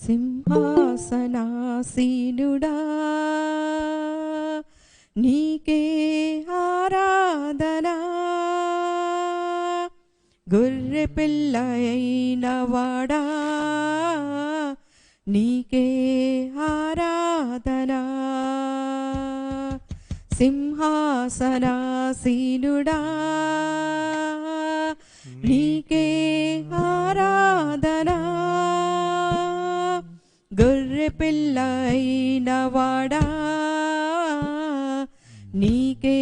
సింహాసనాసీనుడా నీకే ఆరాధన, గొర్రె పిల్ల అయిన వాడా నీకే ఆరాధన, సింహాసనాసీనుడా నీకే ఆరాధన, గొర్రె పిల్ల అయిన వాడా నీకే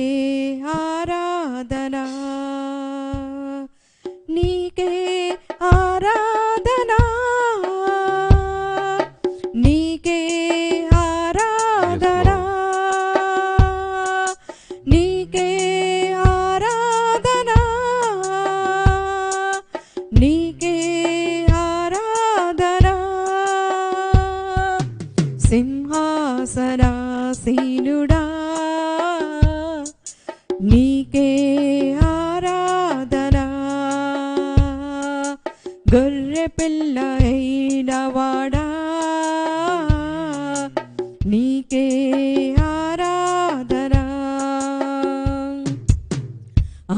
ఆరాధన, నీకే ఆరాధన, నీకే ఆరాధన, నీకే ఆరాధన, నీకే ఆరాధన, సింహాసనాసీనుడా నీకే ఆరాధన, గొర్రె పిల్ల అయిన వాడా నీకే ఆరాధన,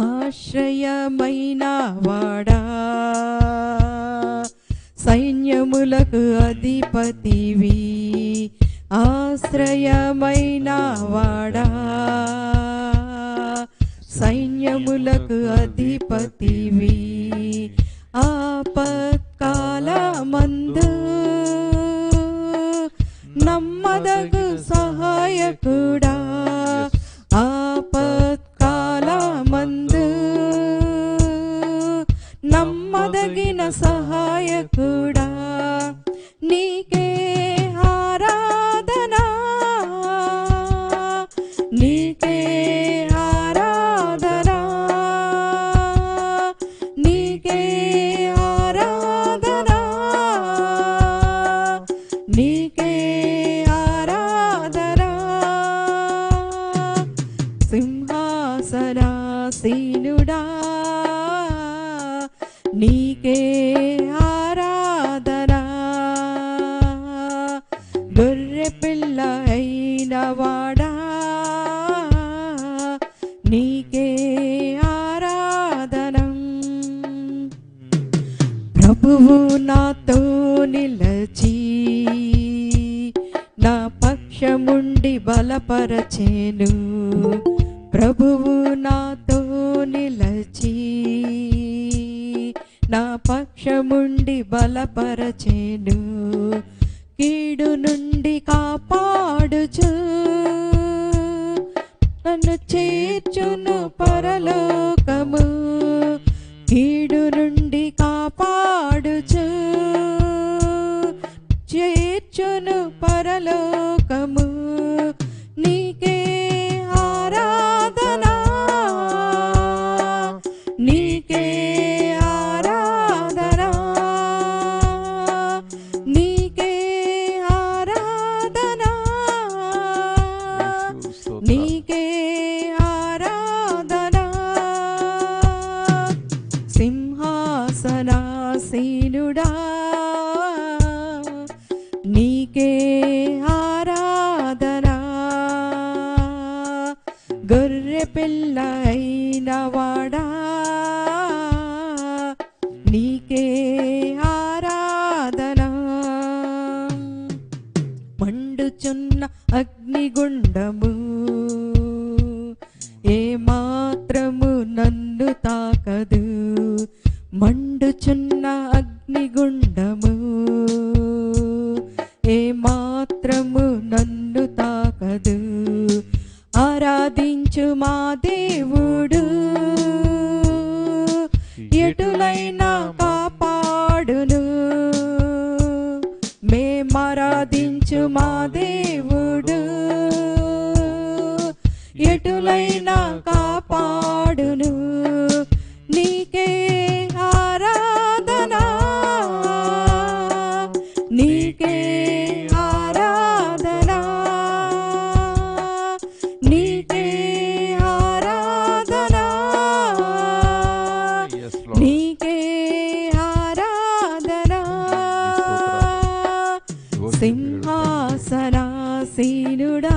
ఆశ్రయమైన వాడా సైన్యములకు అధిపతివి, ఆశ్రయమైన వాడా సైన్యములకు అధిపతివి, ఆపత్కాలమందు నమ్మదగు సహాయకుడా, ఆపత్కాలమందు నమ్మదగిన సహాయకుడా నీకే ఆరాధన, నీకే ఆరాధన, నీకే ఆరాధన, నీకే ఆరాధన, సింహాసనాసీనుడా నీకే ఆరాధన, గొర్రె పిల్ల అయిన వాడా నీకే ఆరాధన, ప్రభువు నాతో నిలచి నా పక్షముండి బలపరచెను, ప్రభువు నాతో నిలచి నా పక్షముండి బలపరచెను, కీడు నుండి కాపాడుచు నన్ను చేర్చును పరలోకము, కీడు నుండి కాపాడుచు చేర్చును పరలోకము, నీకే ఆరాధన, నీకే ఆరాధన, నీకే ఆరాధన, నీకే ఆరాధన, సింహాసనాసీనుడా నీకే ఆరాధన, గొర్రె పిల్ల అయిన వాడా నీకే ఆరాధన, మండుచున్న అగ్నిగుండము ఏ మాత్రము నన్ను తాకదు, మండుచున్న అగ్నిగుండము ఏ మాత్రము నన్ను తాకదు, ఆరాధించు మా దేవుడు ఎటులైనా కాపాడును, మేమారాధించు మా దేవుడు ఎటులైనా కాపాడును, నీకే ఆరాధన, నీకే ఆరాధన, నీకే ఆరాధన, నీకే ఆరాధన, సీనుడా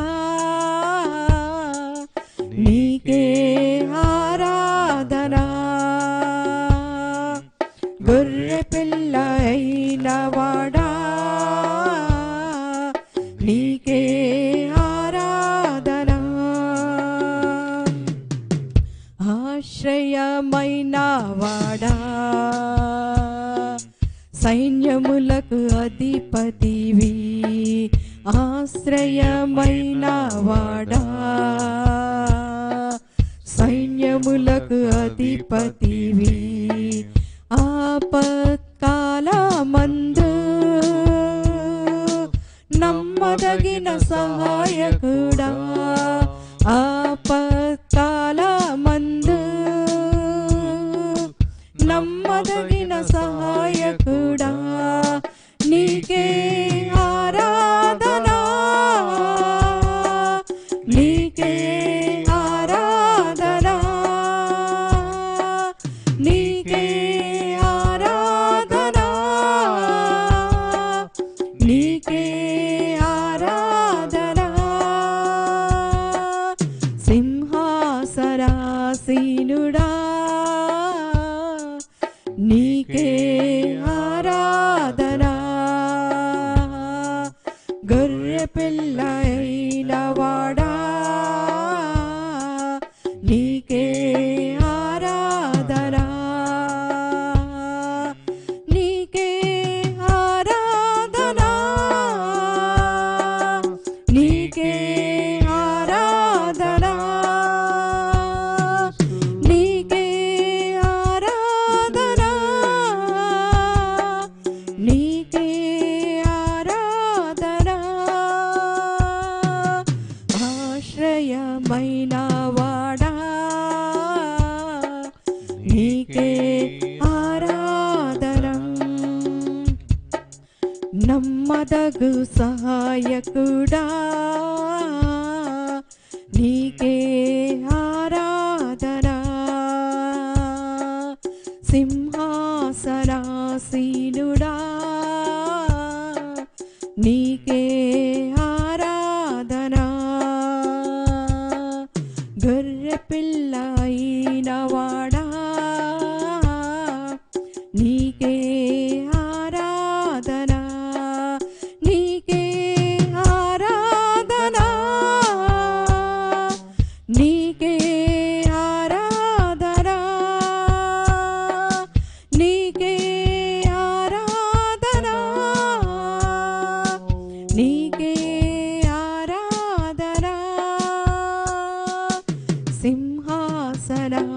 నీకే ఆరాధన. గొర్రె పిల్ల అయిన వాడా నీకే ఆరాధన. ఆశ్రయమైన వాడా సైన్యములకు అధిపతివి. ఆశ్రయమైన వాడా సైన్యములకు అధిపతివి. ఆపత్కాలమందు నమ్మదగిన సహాయకుడా. ఆపత్కాలమందు నమ్మదగిన సహాయకుడా నీకే ఆరాధన. నీకే ఆరాధన. నీకే ఆరాధన. నీకే ఆరాధన. సింహాసనాసీనుడా నీకే ఆరాధన. గొర్రె పిల్ల అయిన వాడా నీకే ఆరాధన. నీకే ఆరాధన. నీకే ఆరాధన. నీకే ఆరాధన. నీకే ఆరాధన. ఆశ్రయమైన వాడా నీకే ఆరాధన. నమ్మదగు సహాయకుడా నీకే ఆరాధన. సింహాసనాసీనుడా నీకే ఆరాధన. గొర్రె పిల్ల అయిన వాడా నీకే ఆరాధన. నీకే ఆరాధన. నీకే ఆరాధన. నీకే ఆరాధన. నీకే ఆరాధన. సింహాసనాసీనుడా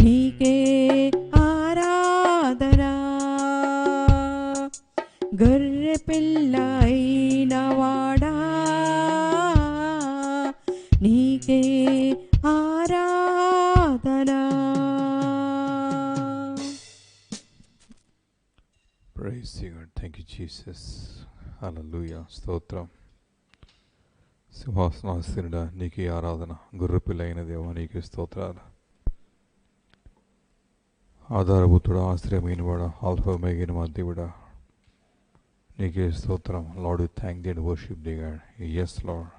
నీకే ఆరాధన. గొర్రె పిల్ల అయిన వాడా నీకే ఆరాధన. Praise you, God. Thank you, Jesus. Hallelujah. స్తోత్రం. సింహాసనాసీనుడా నీకే ఆరాధన. గొర్రెపిల్ల అయిన దేవా నీకే స్తోత్రాలు. ఆధారభూతుడా, ఆశ్రయమైన వాడా, ఆల్ఫా మేగిన మా దేవుడా నీకే స్తోత్రం. Lord, thank the and worship the God. Yes Lord,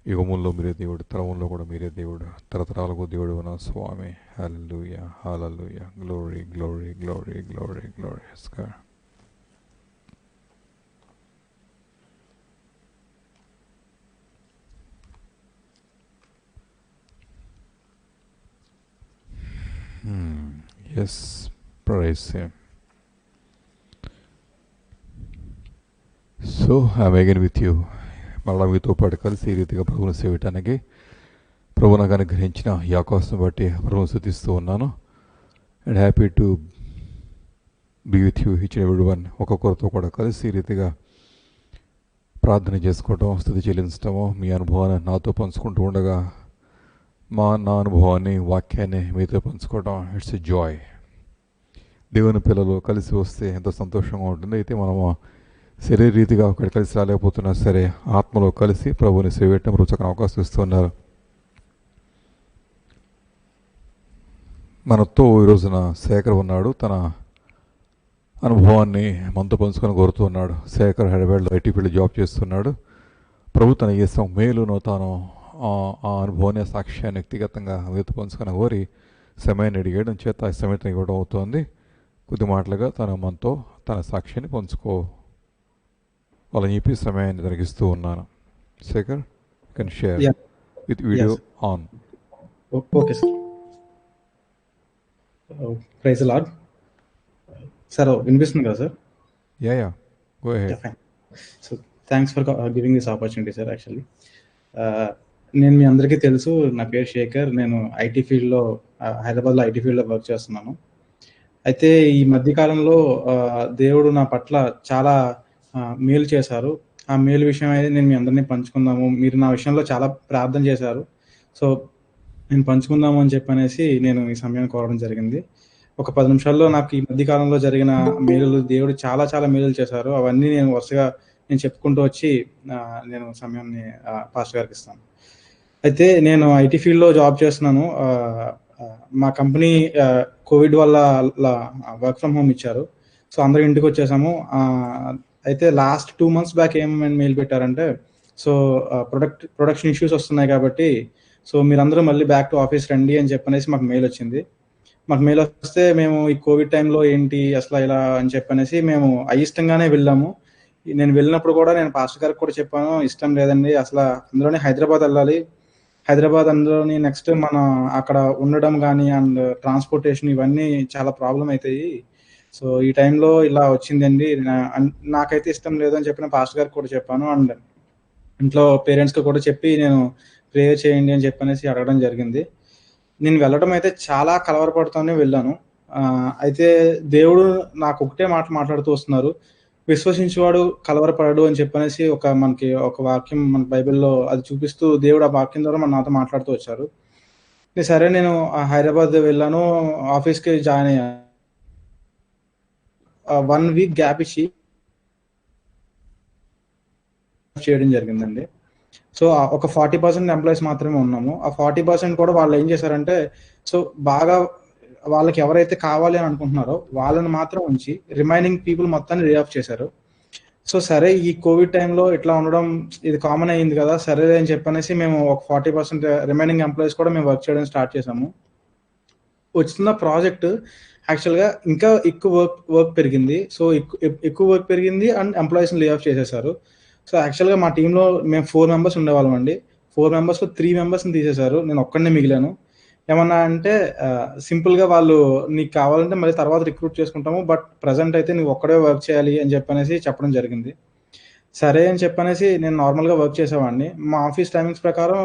యుగముల్లో మీరే దేవుడు, తరముల్లో కూడా మీరే దేవుడు, తరతరాలకు దేవుడు నా స్వామి. Hallelujah, hallelujah, glory glory glory glory glory. Yes God. Yes, praise Him. So, I'm again with you. మళ్ళా మీతో పాటు కలిసి ఈ రీతిగా ప్రభువును సేవటానికి ప్రభు నాకు అనుగ్రహించిన ఈ అవకాశం బట్టి ప్రభువును స్తుతిస్తూ ఉన్నాను. And happy to be with you each and every one. ఒక్కొక్కరితో కూడా కలిసి ఈ రీతిగా ప్రార్థన చేసుకోవటం, స్తుతి చెల్లించటము, మీ అనుభవాన్ని నాతో పంచుకుంటూ ఉండగా నా అనుభవాన్ని, వాక్యాన్ని మీతో పంచుకోవడం, ఇట్స్ ఎ జాయ్. దేవుని పిల్లలు కలిసి వస్తే ఎంతో సంతోషంగా ఉంటుంది. అయితే మనము శరీరీతిగా ఒకటి కలిసి రాలేకపోతున్నా సరే ఆత్మలో కలిసి ప్రభువుని సేవేయటం రుచకన అవకాశం ఇస్తున్నారు. మనతో ఈ రోజున శేఖర్ ఉన్నాడు. తన అనుభవాన్ని మనతో పంచుకొని కోరుతూ ఉన్నాడు. శేఖర్ హైదరాబాద్లో ఐటీ ఫీల్డ్ జాబ్ చేస్తున్నాడు. ప్రభు తన చేసిన మేలును తాను ఆ అనుభవాన్ని, సాక్ష్యాన్ని వ్యక్తిగతంగా వ్యక్తి పంచుకొని కోరి సమయాన్ని అడిగేయడం చేత ఆ సమయాన్ని ఇవ్వడం అవుతోంది. కొద్ది మాటలుగా మనతో తన సాక్ష్యాన్ని పంచుకోవాలని చెప్పి సమయాన్ని తొలగిస్తూ ఉన్నాను. Shekhar, can share with video on. Okay sir. Praise the Lord. Sir వినిపిస్తుంది కదా sir? Yeah go ahead. So thanks for giving this opportunity sir. Actually నేను మీ అందరికీ తెలుసు, నా పేరు శేఖర్. నేను ఐటీ ఫీల్డ్లో, హైదరాబాద్లో ఐటీ ఫీల్డ్లో వర్క్ చేస్తున్నాను. అయితే ఈ మధ్యకాలంలో దేవుడు నా పట్ల చాలా మేలు చేశారు. ఆ మేలు విషయం అయితే నేను మీ అందరినీ పంచుకుందాము. మీరు నా విషయంలో చాలా ప్రార్థన చేశారు. సో నేను పంచుకుందాము అని చెప్పనేసి నేను ఈ సమయాన్ని కోరడం జరిగింది. ఒక 10 నిమిషాల్లో నాకు ఈ మధ్యకాలంలో జరిగిన మేలులు, దేవుడు చాలా చాలా మేలులు చేశారు. అవన్నీ నేను వరుసగా చెప్పుకుంటూ వచ్చి నేను సమయాన్ని పాస్టర్ గారికి ఇస్తాను. అయితే నేను ఐటీ ఫీల్డ్లో జాబ్ చేస్తున్నాను. మా కంపెనీ కోవిడ్ వల్ల వర్క్ ఫ్రమ్ హోమ్ ఇచ్చారు. సో అందరూ ఇంటికి వచ్చేసాము. అయితే లాస్ట్ 2 months బ్యాక్ ఏమైనా మెయిల్ పెట్టారంటే, సో ప్రొడక్షన్ ఇష్యూస్ వస్తున్నాయి కాబట్టి సో మీరందరూ మళ్ళీ బ్యాక్ టు ఆఫీస్ రండి అని చెప్పనేసి మాకు మెయిల్ వచ్చింది. మాకు మెయిల్ వస్తే మేము ఈ కోవిడ్ టైంలో ఏంటి అసలు ఇలా అని చెప్పనేసి మేము అయిష్టంగానే వెళ్ళాము. నేను వెళ్ళినప్పుడు కూడా నేను పాస్టర్ గారికి కూడా చెప్పాను, ఇష్టం లేదండి అసలు, అందులోనే హైదరాబాద్ వెళ్ళాలి, హైదరాబాద్ అందులోని నెక్స్ట్ మన అక్కడ ఉండడం కానీ అండ్ ట్రాన్స్పోర్టేషన్ ఇవన్నీ చాలా ప్రాబ్లం అవుతాయి. సో ఈ టైంలో ఇలా వచ్చిందండి, నాకైతే ఇష్టం లేదు అని చెప్పిన పాస్టర్ గారికి కూడా చెప్పాను. అండ్ ఇంట్లో పేరెంట్స్కి కూడా చెప్పి నేను ప్రేయర్ చేయండి అని చెప్పనేసి అడగడం జరిగింది. నేను వెళ్ళడం అయితే చాలా కలవరపడుతూనే వెళ్ళాను. అయితే దేవుడు నాకు ఒకటే మాట మాట్లాడుతూ వస్తున్నారు, విశ్వసించేవాడు కలవరపడడు అని చెప్పనేసి మనకి ఒక వాక్యం మన బైబిల్లో అది చూపిస్తూ దేవుడు ఆ వాక్యం ద్వారా నాతో మాట్లాడుతూ వచ్చారు. సరే నేను హైదరాబాద్ వెళ్ళాను, ఆఫీస్కి జాయిన్ అయ్యాను. 1 week గ్యాప్ ఇచ్చి చేయడం జరిగిందండి. సో ఒక 40% ఎంప్లాయీస్ మాత్రమే ఉన్నాము. ఆ 40% కూడా వాళ్ళు ఏం చేశారంటే, సో బాగా వాళ్ళకి ఎవరైతే కావాలి అని అనుకుంటున్నారో వాళ్ళని మాత్రం ఉంచి రిమైనింగ్ పీపుల్ మొత్తాన్ని లే ఆఫ్ చేశారు. సో సరే ఈ కోవిడ్ టైంలో ఇట్లా ఉండడం ఇది కామన్ అయ్యింది కదా, సరే అని చెప్పనేసి మేము ఒక 40% రిమైనింగ్ ఎంప్లాయీస్ కూడా మేము వర్క్ చేయడం స్టార్ట్ చేసాము. వచ్చిన ప్రాజెక్ట్ యాక్చువల్గా ఇంకా ఎక్కువ వర్క్ పెరిగింది. సో ఎక్కువ వర్క్ పెరిగింది అండ్ ఎంప్లాయీస్ని లే ఆఫ్ చేసేసారు. సో యాక్చువల్గా మా టీంలో మేము 4 members ఉండేవాళ్ళం అండి. 4 membersలో 3 membersని తీసేశారు, నేను ఒక్కడనే మిగిలాను. ఏమన్నా అంటే సింపుల్గా వాళ్ళు నీకు కావాలంటే మళ్ళీ తర్వాత రిక్రూట్ చేసుకుంటాము, బట్ ప్రజెంట్ అయితే నువ్వు ఒక్కడే వర్క్ చేయాలి అని చెప్పనేసి చెప్పడం జరిగింది. సరే అని చెప్పనేసి నేను నార్మల్గా వర్క్ చేసేవాడిని. మా ఆఫీస్ టైమింగ్స్ ప్రకారం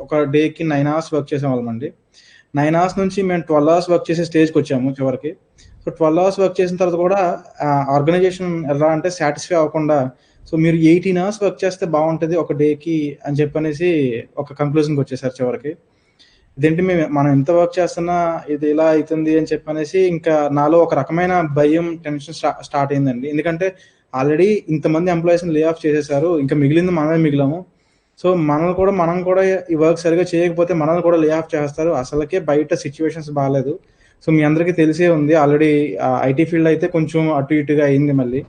ఒక డేకి 9 hours వర్క్ చేసేవాళ్ళం అండి. 9 hours నుంచి మేము 12 hours వర్క్ చేసే స్టేజ్కి వచ్చాము చివరికి. సో 12 hours వర్క్ చేసిన తర్వాత కూడా ఆర్గనైజేషన్ ఎలా అంటే సాటిస్ఫై అవ్వకుండా, సో మీరు 18 hours వర్క్ చేస్తే బాగుంటుంది ఒక డేకి అని చెప్పనేసి ఒక కంక్లూజన్కి వచ్చేసారు చివరికి. ఇదేంటి మనం ఎంత వర్క్ చేస్తున్నా ఇది ఇలా అవుతుంది అని చెప్పనేసి ఇంకా నాలో ఒక రకమైన భయం, టెన్షన్ స్టార్ట్ అయిందండి. ఎందుకంటే ఆల్రెడీ ఇంతమంది ఎంప్లాయీస్ని లే ఆఫ్ చేసేసారు, ఇంకా మిగిలింది మనమే మిగిలాము. సో మనం కూడా ఈ వర్క్ సరిగా చేయకపోతే మనల్ని కూడా లే ఆఫ్ చేస్తారు. అసలుకే బయట సిచ్యువేషన్స్ బాగాలేదు. సో మీ అందరికీ తెలిసే ఉంది, ఆల్రెడీ ఐటీ ఫీల్డ్ అయితే కొంచెం అటు ఇటుగా అయింది మళ్ళీ.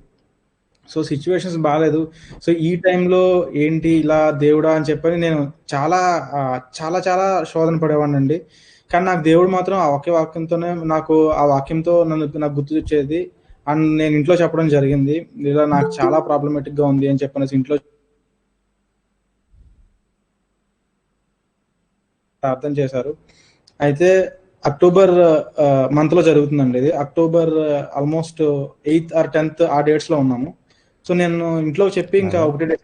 సో సిచ్యువేషన్స్ బాగాలేదు. సో ఈ టైంలో ఏంటి ఇలా దేవుడా అని చెప్పని నేను చాలా చాలా చాలా శోధన పడేవాడిని అండి. కానీ నాకు దేవుడు మాత్రం ఆ ఒకే వాక్యంతోనే నాకు నాకు గుర్తు తెచ్చేది. అండ్ నేను ఇంట్లో చెప్పడం జరిగింది, ఇలా నాకు చాలా ప్రాబ్లమేటిక్గా ఉంది అని చెప్పనేసి ఇంట్లో ప్రార్థన చేశారు. అయితే అక్టోబర్ మంత్లో జరుగుతుందండి ఇది. October almost 8th or 10th ఆ డేట్స్లో ఉన్నాము. సో నేను ఇంట్లో చెప్పి ఇంకా ఒకటే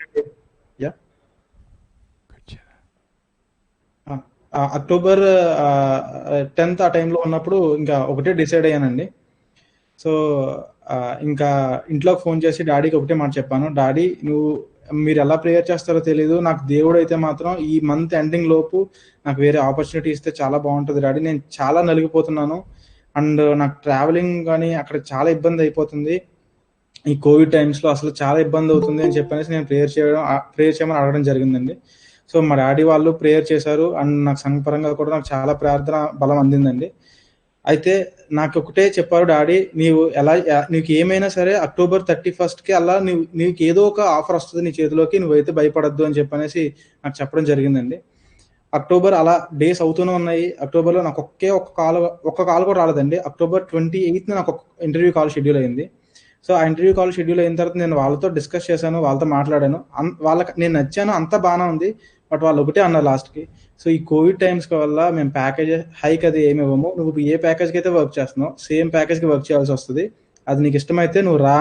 అక్టోబర్ 10th ఆ టైంలో ఉన్నప్పుడు ఇంకా ఒకటే డిసైడ్ అయ్యానండి. సో ఇంకా ఇంట్లోకి ఫోన్ చేసి డాడీకి ఒకటే మాట చెప్పాను, డాడీ మీరు ఎలా ప్రేయర్ చేస్తారో తెలియదు, నాకు దేవుడు అయితే మాత్రం ఈ మంత్ ఎండింగ్ లోపు నాకు వేరే ఆపర్చునిటీ ఇస్తే చాలా బాగుంటుంది డాడీ, నేను చాలా నలిగిపోతున్నాను అండ్ నాకు ట్రావెలింగ్ కానీ అక్కడ చాలా ఇబ్బంది అయిపోతుంది, ఈ కోవిడ్ టైమ్స్లో అసలు చాలా ఇబ్బంది అవుతుంది అని చెప్పనేసి నేను ప్రేయర్ చేయమని అడగడం జరిగిందండి. సో మా డాడీ వాళ్ళు ప్రేయర్ చేశారు అండ్ నాకు సంఘపరంగా కూడా నాకు చాలా ప్రార్థన బలం అందిందండి. అయితే నాకు ఒకటే చెప్పారు డాడీ, నీకు ఏమైనా సరే అక్టోబర్ 31కి అలా నీకు ఏదో ఒక ఆఫర్ వస్తుంది నీ చేతిలోకి, నువ్వైతే భయపడద్దు అని చెప్పనేసి నాకు చెప్పడం జరిగిందండి. అక్టోబర్ అలా డేస్ అవుతూనే ఉన్నాయి. అక్టోబర్‌లో నాకు ఒక్క కాల్ కూడా రాలేదండి. అక్టోబర్ 28న నాకు ఒక ఇంటర్వ్యూ కాల్ షెడ్యూల్ అయింది. సో, ఆ ఇంటర్వ్యూ కాల్ షెడ్యూల్ అయిన తర్వాత నేను వాళ్ళతో డిస్కస్ చేశాను. వాళ్ళతో మాట్లాడాను. వాళ్ళకి నేను నచ్చాను. అంతా బానే ఉంది. బట్ వాళ్ళు ఒకటే అన్నారు లాస్ట్‌కి. సో, ఈ కోవిడ్ టైమ్స్ వల్ల మేము ప్యాకేజ్ హైక్ అది ఏమి ఇవ్వము. నువ్వు ఏ ప్యాకేజ్‌కి అయితే వర్క్ చేస్తున్నావో సేమ్ ప్యాకేజ్‌కి వర్క్ చేయాల్సి వస్తది. అది నీకు ఇష్టమైతే నువ్వు రా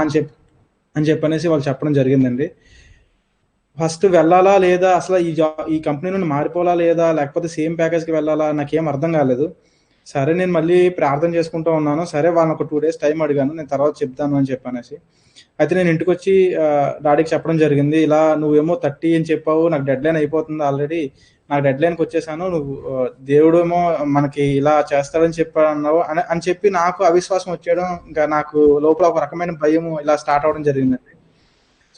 అని చెప్పనేసి వాళ్ళు చెప్పడం జరిగిందండి. ఫస్ట్ వెళ్ళాలా లేదా? అసలు ఈ కంపెనీ నుండి మారిపోవాలా లేదా? లేకపోతే సేమ్ ప్యాకేజ్‌కి వెళ్ళాలా? నాకేం అర్థం కాలేదు. సరే నేను మళ్ళీ ప్రార్థన చేసుకుంటూ ఉన్నాను. సరే వాళ్ళని ఒక 2 డేస్ టైం అడిగాను. నేను తర్వాత చెప్తాను అని చెప్పనేసి. అయితే నేను ఇంటికొచ్చి డాడీకి చెప్పడం జరిగింది. ఇలా నువ్వేమో 30 అని చెప్పావు. నాకు డెడ్‌లైన్ అయిపోతుంది ఆల్రెడీ. నాకు డెడ్‌లైన్‌కొచ్చేసాను. దేవుడేమో మనకి ఇలా చేస్తాడని చెప్పాడన్నావు అని చెప్పి నాకు అవిశ్వాసం వచ్చేయడం, ఇంకా నాకు లోపల ఒక రకమైన భయము ఇలా స్టార్ట్ అవ్వడం జరిగిందండి.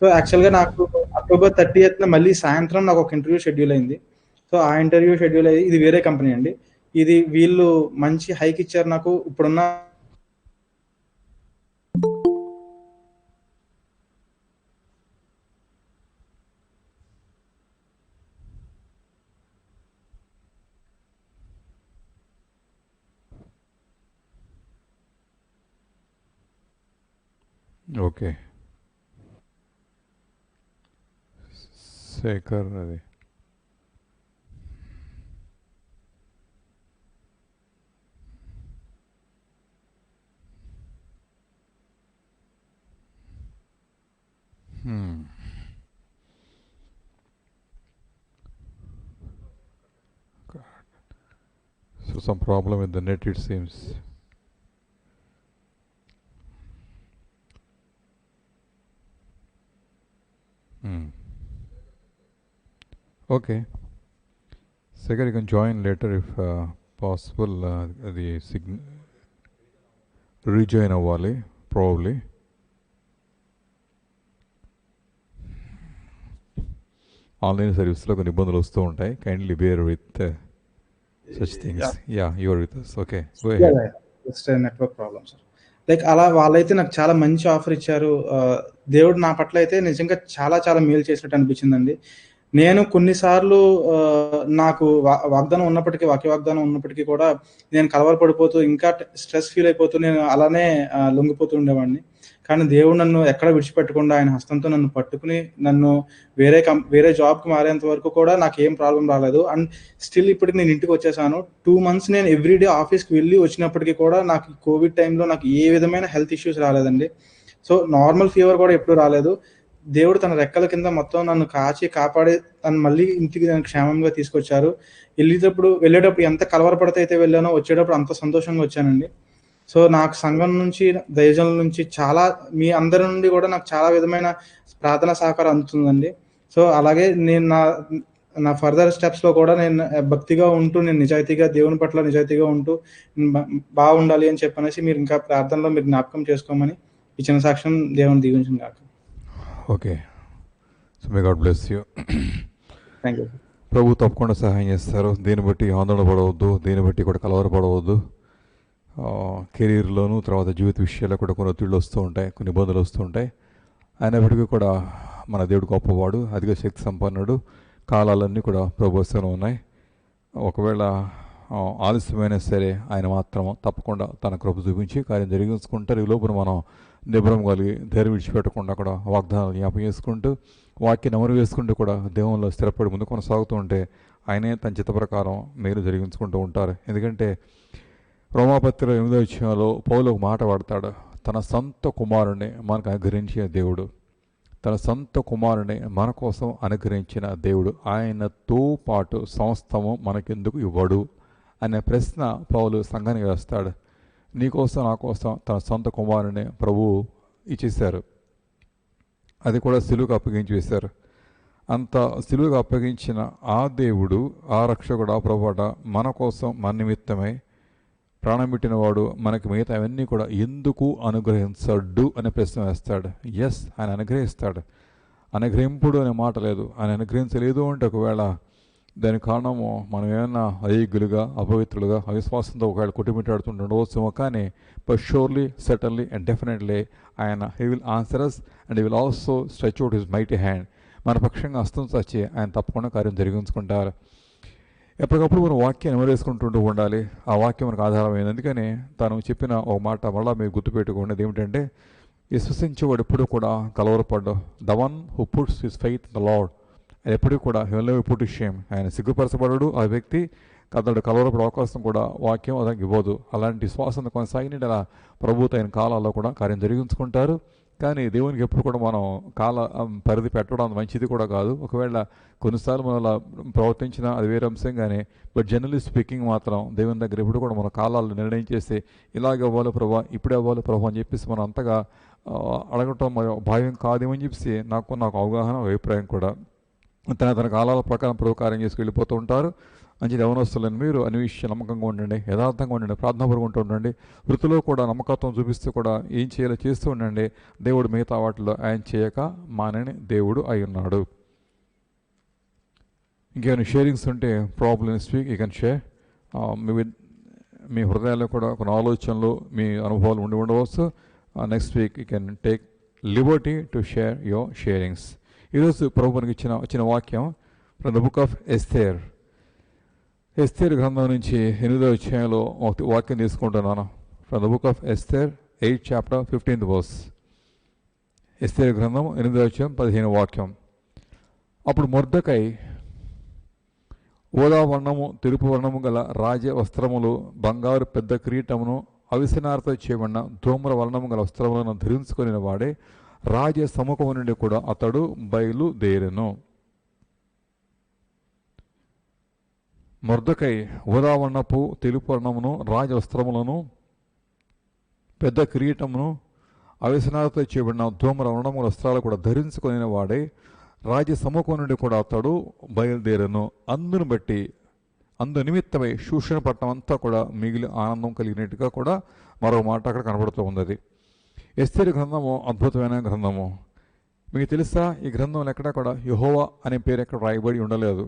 సో, యాక్చువల్‌గా నాకు అక్టోబర్ 30న మళ్ళీ సాయంత్రం నాకొక ఇంటర్వ్యూ షెడ్యూల్ అయింది. సో, ఆ ఇంటర్వ్యూ షెడ్యూల్ అయ్యి ఇది వేరే కంపెనీ అండి. వీళ్ళు మంచి హైక్ ఇచ్చారు నాకు. ఇప్పుడున్న ఓకే. శేఖర్ అది. So some problem with the net, it seems. Okay. Sekar, you can join later if possible. The rejoin అవ్వాలి probably. ఆన్లైన్ సర్వీస్లో కొన్ని ఇబ్బందులు వస్తూ ఉంటాయి. Kindly bear with such things. Yeah, you are with us. Okay, go ahead. Yeah. Just network problem sir. Like అలా వాళ్ళైతే నాకు చాలా మంచి ఆఫర్ ఇచ్చారు. దేవుడు నా పట్ల అయితే నిజంగా చాలా చాలా మేలు చేసినట్టు అనిపించిందండి. నేను కొన్ని సార్లు నాకు వాగ్దానం ఉన్నప్పటికీ, వాక్య వాగ్దానం ఉన్నప్పటికీ కూడా నేను కలవరపడిపోతూ ఇంకా స్ట్రెస్ ఫీల్ అయిపోతూ నేను అలానే లొంగిపోతూ ఉండేవాడిని. కానీ దేవుడు నన్ను ఎక్కడ విడిచిపెట్టకుండా ఆయన హస్తంతో నన్ను పట్టుకుని నన్ను వేరే జాబ్‌కి మారేంత వరకు కూడా నాకేం ప్రాబ్లమ్ రాలేదు. అండ్ స్టిల్ ఇప్పటికి నేను ఇంటికి వచ్చేసాను. 2 మంత్స్ నేను ఎవ్రీడే ఆఫీస్‌కి వెళ్ళి వచ్చినప్పటికీ కూడా నాకు కోవిడ్ టైంలో నాకు ఏ విధమైన హెల్త్ ఇష్యూస్ రాలేదండి. సో, నార్మల్ ఫీవర్ కూడా ఎప్పుడు రాలేదు. దేవుడు తన రెక్కల కింద మొత్తం నన్ను కాపాడి నన్ను మళ్ళీ ఇంటికి నన్ను క్షేమంగా తీసుకొచ్చారు. వెళ్ళేటప్పుడు ఎంత కలవరపడితే అయితే వెళ్ళానో వచ్చేటప్పుడు అంత సంతోషంగా వచ్చానండి. సో, నాకు సంఘం నుంచి, దైవజనుల నుంచి మీ అందరి నుండి కూడా నాకు చాలా విధమైన ప్రార్థనా సహకారం అందుతుందండి. సో, అలాగే నేను నా ఫర్దర్ స్టెప్స్‌లో కూడా నేను భక్తిగా ఉంటూ, నేను నిజాయితీగా దేవుని పట్ల నిజాయితీగా ఉంటూ బాగుండాలి అని చెప్పనేసి మీరు ఇంకా ప్రార్థనలో మీరు జ్ఞాపకం చేసుకోమని ఈ చిన్న సాక్ష్యం దేవుని దీవించును గాక. Okay. So may God bless you. Thank you. ప్రభు తప్పకుండా సహాయం చేస్తారు. దీన్ని బట్టి ఆందోళన పడవద్దు, దీన్ని బట్టి కూడా కలవరపడవద్దు. కెరీర్లోను తర్వాత జీవిత విషయాల్లో కూడా కొన్ని ఒత్తిళ్ళు వస్తూ ఉంటాయి, కొన్ని ఇబ్బందులు వస్తూ ఉంటాయి. అయినప్పటికీ కూడా మన దేవుడు గొప్పవాడు, అధిక శక్తి సంపన్నుడు. కాలాలన్నీ కూడా ప్రభుత్వంలో ఉన్నాయి. ఒకవేళ ఆలస్యమైనా సరే ఆయన మాత్రం తప్పకుండా తన కృప చూపించి కార్యం జరిగించుకుంటారు. ఈ లోపల మనం నిబ్రం కలిగి ధైర్యం విడిచిపెట్టకుండా కూడా వాగ్దానాలు జ్ఞాపకం చేసుకుంటూ వాక్యం అమలు వేసుకుంటూ కూడా దేవునిలో స్థిరపడి ముందు కొనసాగుతూ ఉంటే ఆయనే తన చిత్త ప్రకారం మేలు జరిగించుకుంటూ ఉంటారు. ఎందుకంటే రోమాపత్రిక 8వ అధ్యాయంలో పౌలు ఒక మాట వాడతాడు. తన సొంత కుమారుణ్ణి మనకు అనుగ్రహించిన దేవుడు, తన సొంత కుమారుని మన కోసం అనుగ్రహించిన దేవుడు ఆయనతో పాటు సమస్తము మనకెందుకు ఇవ్వడు అనే ప్రశ్న పౌలు సంఘానికి వేస్తాడు. నీకోసం నా కోసం తన సొంత కుమారుని ప్రభువు ఇచ్చేశారు. అది కూడా సిలువకు అప్పగించి వేశారు. అంత సిలువకు అప్పగించిన ఆ దేవుడు, ఆ రక్షకుడు, ఆ ప్రభువాట మన కోసం మన నిమిత్తమై ప్రాణం పెట్టినవాడు మనకి మిగతా అవన్నీ కూడా ఎందుకు అనుగ్రహించడు అనే ప్రశ్న వేస్తాడు. ఎస్, ఆయన అనుగ్రహిస్తాడు. అనుగ్రహింపుడు అనే మాట లేదు. ఆయన అనుగ్రహించలేదు అంటే ఒకవేళ దాని కారణము మనం ఏమైనా అయోగ్యులుగా, అపవిత్రులుగా, అవిశ్వాసంతో ఒకవేళ కొట్టుమిట్టాడుతుండవచ్చేమో, కానీ but surely, certainly and definitely ఆయన he will answer us and he will also stretch out his mighty hand. మన పక్షంగా హస్తం చాచి ఆయన తప్పకుండా కార్యం జరిగించుకుంటారు. ఎప్పటికప్పుడు మనం వాక్యాన్ని నెమరేసుకుంటూ ఉండాలి. ఆ వాక్యం మనకు ఆధారమైంది. అందుకని తను చెప్పిన ఒక మాట మళ్ళీ మీరు గుర్తుపెట్టుకునేది ఏమిటంటే, విశ్వసించేవాడు ఎప్పుడూ కూడా కలవరపడ్డు. The one who puts his faith in the Lord, ఎప్పుడూ కూడా he will never put to shame. ఆయన సిగ్గుపరచబడడు ఆ వ్యక్తి, అతడు కలవరపడే అవకాశం కూడా వాక్యం అతనికి ఇవ్వదు. అలాంటి విశ్వాసం కొనసాగిన అలా ప్రభు అయిన కాలాల్లో కూడా కార్యం జరిగించుకుంటారు. కానీ దేవునికి ఎప్పుడు కూడా మనం పరిధి పెట్టడం మంచిది కూడా కాదు. ఒకవేళ కొన్నిసార్లు మనం అలా ప్రవర్తించినా అది వేరే అంశం, కానీ బట్ జనరలీ స్పీకింగ్ మాత్రం దేవుని దగ్గర ఎప్పుడు కూడా మన కాలాలు నిర్ణయం చేసి ఇలాగ అవ్వాలి ప్రభా, ఇప్పుడే అవ్వాలి ప్రభా అని చెప్పేసి మనం అంతగా అడగటం భావ్యం కాదేమని చెప్పేసి నాకు అవగాహన, అభిప్రాయం కూడా. తన కాలాల ప్రకారం ప్రభు కార్యం చేసుకు వెళ్ళిపోతూ ఉంటారు. మంచిది యవనస్తులని మీరు అన్ని విషయాలు నమ్మకంగా ఉండండి, యథార్థంగా ఉండండి, ప్రార్థనాపూర్వకంగా ఉండండి. వృత్తిలో కూడా నమ్మకత్వం చూపిస్తూ కూడా ఏం చేయాలో చేస్తూ ఉండండి. దేవుడు మిగతా వాటిలో ఆయన చేయక మానని దేవుడు అయి ఉన్నాడు. ఇంకేమైనా షేరింగ్స్ ఉంటే problem next week you can share. మీ హృదయాల్లో కూడా కొన్ని ఆలోచనలు, మీ అనుభవాలు ఉండవచ్చు. Next week you can take liberty to share your sharings. ఈరోజు ప్రభువునికి ఇచ్చిన వాక్యం from the book of Esther. Esther గ్రంథం నుంచి 8వ అధ్యాయంలో వాక్యం తీసుకుంటున్నాను. From the book of Esther 8th chapter 15th verse. ఎస్తేర్ గ్రంథం 8వ అధ్యాయం 15వ వాక్యం. అప్పుడు మొర్దెకై ఊదా వర్ణము, తెలుపు వర్ణము గల రాజ వస్త్రములు, బంగారు పెద్ద కిరీటమును, అవిసనారతో చేయబడిన ధూమ్ర వర్ణము గల వస్త్రములను ధరించుకొని వాడే రాజ సముఖము నుండి కూడా అతడు బయలుదేరెను. మొర్దెకై ఊదావర్ణపు, తెలుపు వర్ణమును, రాజ వస్త్రములను, పెద్ద కిరీటమును, అవిసనారతో చేయబడిన ధూమ్ర వర్ణముల వస్త్రాలు కూడా ధరించుకొని వాడే రాజ సముఖం నుండి కూడా అతడు బయలుదేరను. అందును బట్టి అందు నిమిత్తమై శూషణ పట్టణం అంతా కూడా మిగిలి ఆనందం కలిగినట్టుగా కూడా మరో మాట అక్కడ కనబడుతూ ఉన్నది. ఎస్తేరు గ్రంథము అద్భుతమైన గ్రంథము. మీకు తెలుసా, ఈ గ్రంథంలో ఎక్కడా కూడా యెహోవా అనే పేరు ఎక్కడ రాయబడి ఉండలేదు.